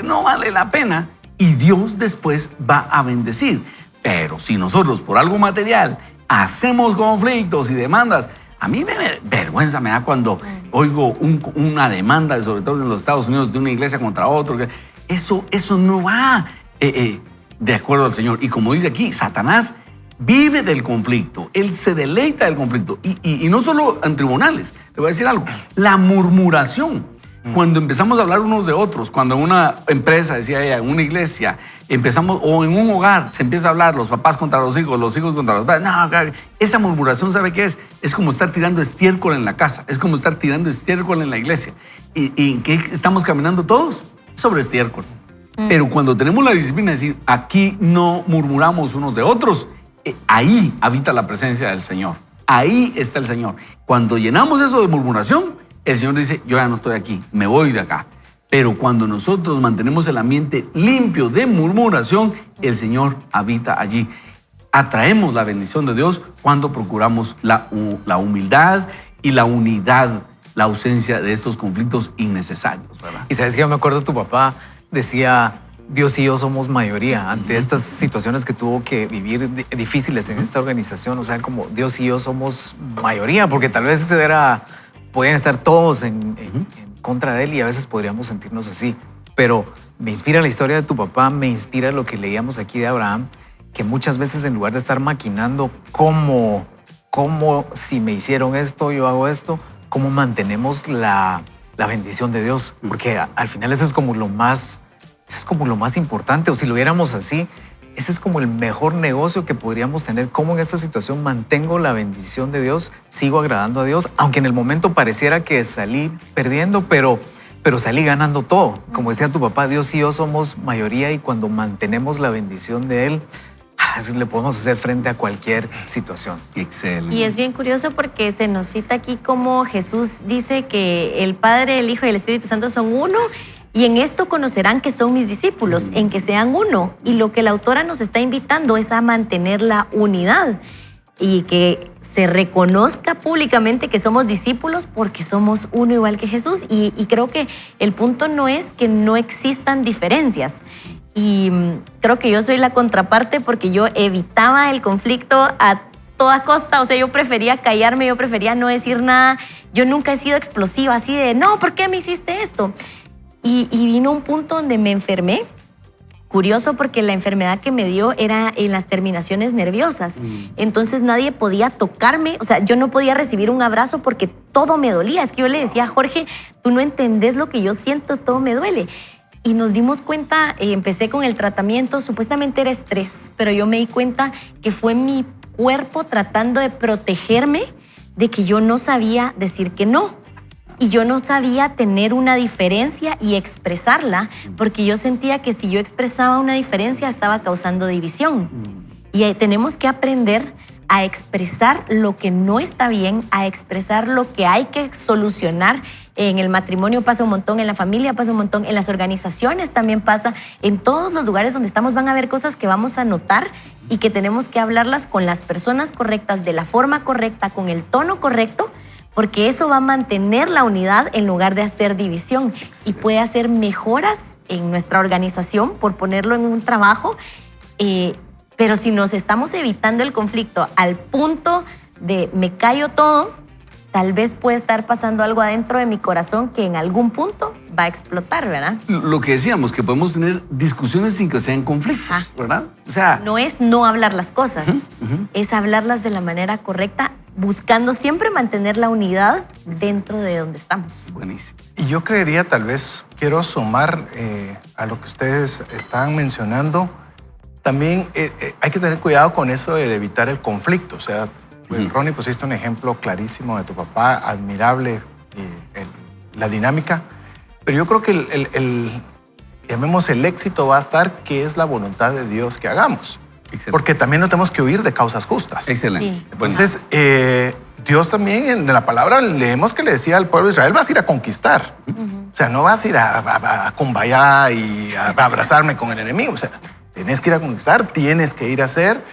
No vale la pena y Dios después va a bendecir. Pero si nosotros por algo material hacemos conflictos y demandas, a mí vergüenza me da cuando oigo una demanda, sobre todo en los Estados Unidos, de una iglesia contra otro. Eso no va de acuerdo al Señor. Y como dice aquí, Satanás vive del conflicto. Él se deleita del conflicto. Y no solo en tribunales. Le voy a decir algo. La murmuración. Cuando empezamos a hablar unos de otros, cuando en una empresa, decía ella, en una iglesia, empezamos, o en un hogar, se empieza a hablar los papás contra los hijos contra los padres. No, esa murmuración, ¿sabe qué es? Es como estar tirando estiércol en la casa, es como estar tirando estiércol en la iglesia. ¿Y en qué estamos caminando todos? Sobre estiércol. Pero cuando tenemos la disciplina de decir, aquí no murmuramos unos de otros, ahí habita la presencia del Señor. Ahí está el Señor. Cuando llenamos eso de murmuración, el Señor dice, yo ya no estoy aquí, me voy de acá. Pero cuando nosotros mantenemos el ambiente limpio de murmuración, el Señor habita allí. Atraemos la bendición de Dios cuando procuramos la humildad y la unidad, la ausencia de estos conflictos innecesarios, ¿verdad? Y sabes que yo me acuerdo, tu papá decía, Dios y yo somos mayoría ante estas situaciones que tuvo que vivir difíciles en esta organización. O sea, como Dios y yo somos mayoría, porque tal vez podían estar todos en contra de él y a veces podríamos sentirnos así. Pero me inspira la historia de tu papá, me inspira lo que leíamos aquí de Abraham, que muchas veces en lugar de estar maquinando cómo si me hicieron esto, yo hago esto, cómo mantenemos la bendición de Dios. Porque al final eso es como lo más Eso es como lo más importante, o si lo viéramos así, ese es como el mejor negocio que podríamos tener. Cómo en esta situación mantengo la bendición de Dios, sigo agradando a Dios, aunque en el momento pareciera que salí perdiendo, pero salí ganando todo. Como decía tu papá, Dios y yo somos mayoría y cuando mantenemos la bendición de Él, le podemos hacer frente a cualquier situación. Excelente. Y es bien curioso porque se nos cita aquí como Jesús dice que el Padre, el Hijo y el Espíritu Santo son uno. Y en esto conocerán que son mis discípulos, en que sean uno. Y lo que la autora nos está invitando es a mantener la unidad y que se reconozca públicamente que somos discípulos porque somos uno igual que Jesús. Y creo que el punto no es que no existan diferencias. Y creo que yo soy la contraparte porque yo evitaba el conflicto a toda costa. O sea, yo prefería callarme, yo prefería no decir nada. Yo nunca he sido explosiva así de, no, ¿por qué me hiciste esto? Y vino un punto donde me enfermé. Curioso porque la enfermedad que me dio era en las terminaciones nerviosas. Entonces nadie podía tocarme. O sea, yo no podía recibir un abrazo porque todo me dolía. Es que yo le decía, Jorge, tú no entendés lo que yo siento, todo me duele. Y nos dimos cuenta, empecé con el tratamiento, supuestamente era estrés, pero yo me di cuenta que fue mi cuerpo tratando de protegerme de que yo no sabía decir que no. Y yo no sabía tener una diferencia y expresarla porque yo sentía que si yo expresaba una diferencia estaba causando división. Y tenemos que aprender a expresar lo que no está bien, a expresar lo que hay que solucionar. En el matrimonio pasa un montón, en la familia pasa un montón, en las organizaciones también pasa. En todos los lugares donde estamos van a haber cosas que vamos a notar y que tenemos que hablarlas con las personas correctas, de la forma correcta, con el tono correcto, porque eso va a mantener la unidad en lugar de hacer división. Y puede hacer mejoras en nuestra organización por ponerlo en un trabajo. Pero si nos estamos evitando el conflicto al punto de me callo todo, tal vez puede estar pasando algo adentro de mi corazón que en algún punto va a explotar, ¿verdad? Lo que decíamos, que podemos tener discusiones sin que sean conflictos, ¿verdad? O sea, no es no hablar las cosas, es hablarlas de la manera correcta, buscando siempre mantener la unidad dentro de donde estamos. buenísimo. Y yo creería, tal vez quiero sumar a lo que ustedes estaban mencionando, también hay que tener cuidado con eso de evitar el conflicto. O sea, Ronnie, pusiste un ejemplo clarísimo de tu papá, admirable, la dinámica, pero yo creo que llamemos el éxito va a estar que es la voluntad de Dios que hagamos. Excelente. Porque también no tenemos que huir de causas justas. Excelente. Sí. Entonces, Dios también en la palabra leemos que le decía al pueblo de Israel, vas a ir a conquistar. O sea, no vas a ir a Kumbaya y a abrazarme con el enemigo. O sea, tienes que ir a conquistar, tienes que ir a hacer.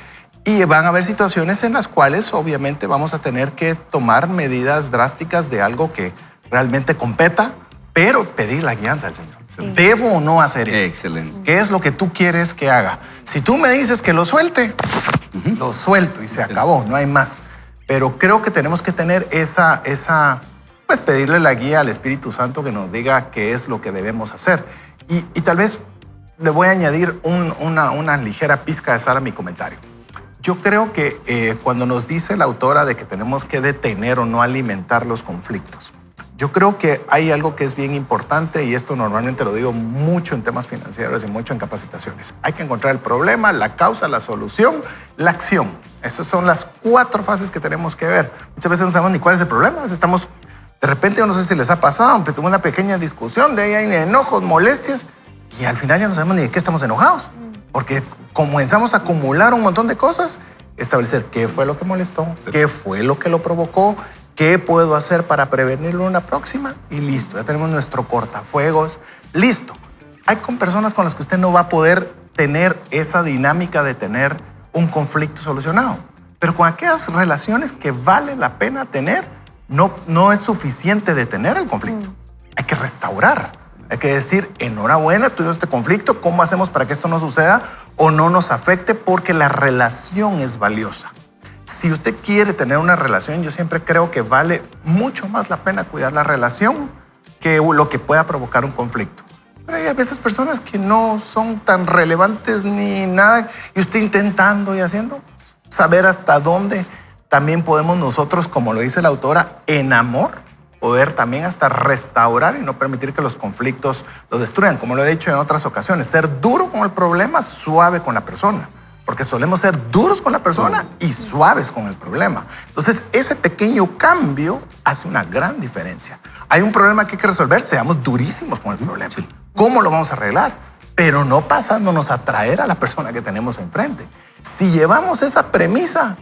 Y van a haber situaciones en las cuales obviamente vamos a tener que tomar medidas drásticas de algo que realmente competa, pero pedir la guianza al Señor. Sí. ¿Debo o no hacer eso? Excelente. ¿Qué es lo que tú quieres que haga? Si tú me dices que lo suelte, lo suelto y se acabó, no hay más. Pero creo que tenemos que tener pues pedirle la guía al Espíritu Santo que nos diga qué es lo que debemos hacer. Y tal vez le voy a añadir una ligera pizca de sal a mi comentario. Yo creo que cuando nos dice la autora de que tenemos que detener o no alimentar los conflictos, yo creo que hay algo que es bien importante y esto normalmente lo digo mucho en temas financieros y mucho en capacitaciones. Hay que encontrar el problema, la causa, la solución, la acción. Esas son las 4 fases que tenemos que ver. Muchas veces no sabemos ni cuál es el problema. Estamos, de repente, yo no sé si les ha pasado, tuve una pequeña discusión, de ahí hay enojos, molestias y al final ya no sabemos ni de qué estamos enojados. Porque comenzamos a acumular un montón de cosas, establecer qué fue lo que molestó, qué fue lo que lo provocó, qué puedo hacer para prevenirlo en una próxima y listo, ya tenemos nuestro cortafuegos, listo. Hay con personas con las que usted no va a poder tener esa dinámica de tener un conflicto solucionado, pero con aquellas relaciones que vale la pena tener, no es suficiente detener el conflicto, hay que restaurar. Hay que decir, enhorabuena, tuvimos este conflicto, ¿cómo hacemos para que esto no suceda o no nos afecte? Porque la relación es valiosa. Si usted quiere tener una relación, yo siempre creo que vale mucho más la pena cuidar la relación que lo que pueda provocar un conflicto. Pero hay a veces personas que no son tan relevantes ni nada y usted intentando y haciendo, saber hasta dónde también podemos nosotros, como lo dice la autora, en amor, poder también hasta restaurar y no permitir que los conflictos lo destruyan. Como lo he dicho en otras ocasiones, ser duro con el problema, suave con la persona. Porque solemos ser duros con la persona y suaves con el problema. Entonces, ese pequeño cambio hace una gran diferencia. Hay un problema que hay que resolver, seamos durísimos con el problema. ¿Cómo lo vamos a arreglar? Pero no pasándonos a traer a la persona que tenemos enfrente. Si llevamos esa premisa,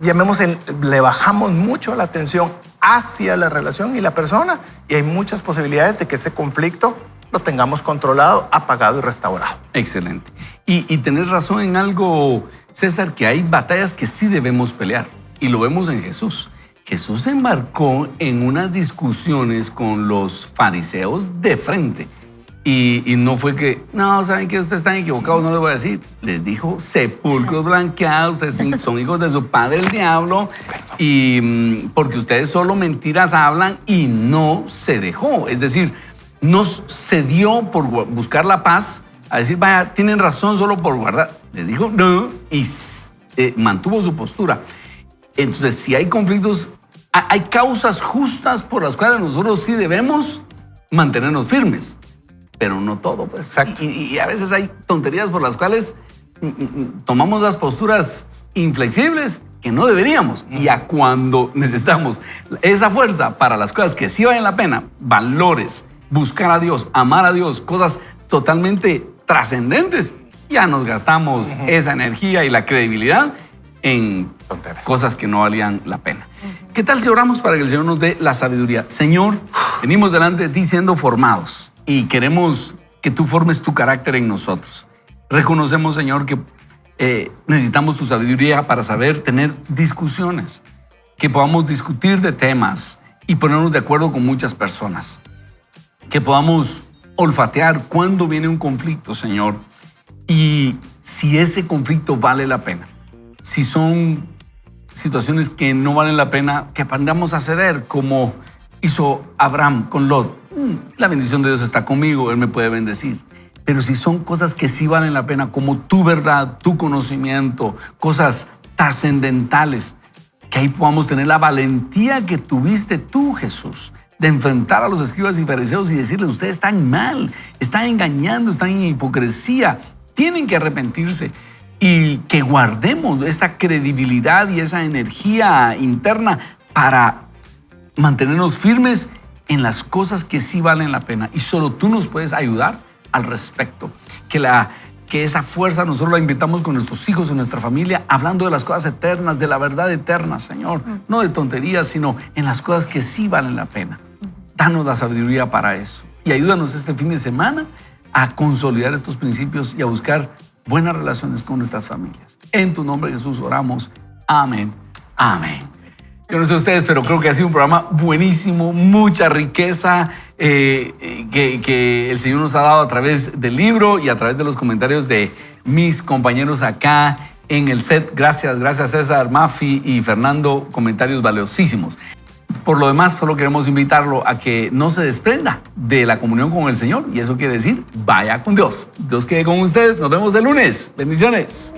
le bajamos mucho la atención hacia la relación y la persona, y hay muchas posibilidades de que ese conflicto lo tengamos controlado, apagado y restaurado. Excelente. Y tenés razón en algo, César, que hay batallas que sí debemos pelear. Y lo vemos en Jesús. Jesús se embarcó en unas discusiones con los fariseos de frente. Y no fue que, no, saben que ustedes están equivocados, no les voy a decir. Les dijo, sepulcros blanqueados, ustedes son hijos de su padre el diablo, y porque ustedes solo mentiras hablan, y no se dejó. Es decir, no se dio por buscar la paz, a decir, vaya, tienen razón solo por guardar. Les dijo, no, y mantuvo su postura. Entonces, si hay conflictos, hay causas justas por las cuales nosotros sí debemos mantenernos firmes. Pero no todo, pues. Exacto. Y a veces hay tonterías por las cuales tomamos las posturas inflexibles que no deberíamos. Y a cuando necesitamos esa fuerza para las cosas que sí valen la pena, valores, buscar a Dios, amar a Dios, cosas totalmente trascendentes, ya nos gastamos esa energía y la credibilidad en Tonteras. cosas que no valían la pena. ¿Qué tal si oramos para que el Señor nos dé la sabiduría? Señor, venimos delante de ti siendo formados y queremos que tú formes tu carácter en nosotros. Reconocemos, Señor, que necesitamos tu sabiduría para saber tener discusiones, que podamos discutir de temas y ponernos de acuerdo con muchas personas, que podamos olfatear cuándo viene un conflicto, Señor, y si ese conflicto vale la pena. Si son situaciones que no valen la pena, que aprendamos a ceder, como hizo Abraham con Lot. La bendición de Dios está conmigo, Él me puede bendecir. Pero si son cosas que sí valen la pena, como tu verdad, tu conocimiento, cosas trascendentales, que ahí podamos tener la valentía que tuviste tú, Jesús, de enfrentar a los escribas y fariseos y decirles, ustedes están mal, están engañando, están en hipocresía, tienen que arrepentirse. Y que guardemos esa credibilidad y esa energía interna para mantenernos firmes en las cosas que sí valen la pena. Y solo tú nos puedes ayudar al respecto. Que esa fuerza nosotros la invitamos con nuestros hijos, en nuestra familia, hablando de las cosas eternas, de la verdad eterna, Señor. No de tonterías, sino en las cosas que sí valen la pena. Danos la sabiduría para eso. Y ayúdanos este fin de semana a consolidar estos principios y a buscar buenas relaciones con nuestras familias. En tu nombre, Jesús, oramos. Amén. Amén. Yo no sé ustedes, pero creo que ha sido un programa buenísimo, mucha riqueza que el Señor nos ha dado a través del libro y a través de los comentarios de mis compañeros acá en el set. Gracias César, Mafi y Fernando, comentarios valiosísimos. Por lo demás, solo queremos invitarlo a que no se desprenda de la comunión con el Señor, y eso quiere decir, vaya con Dios. Dios quede con usted. Nos vemos el lunes. Bendiciones.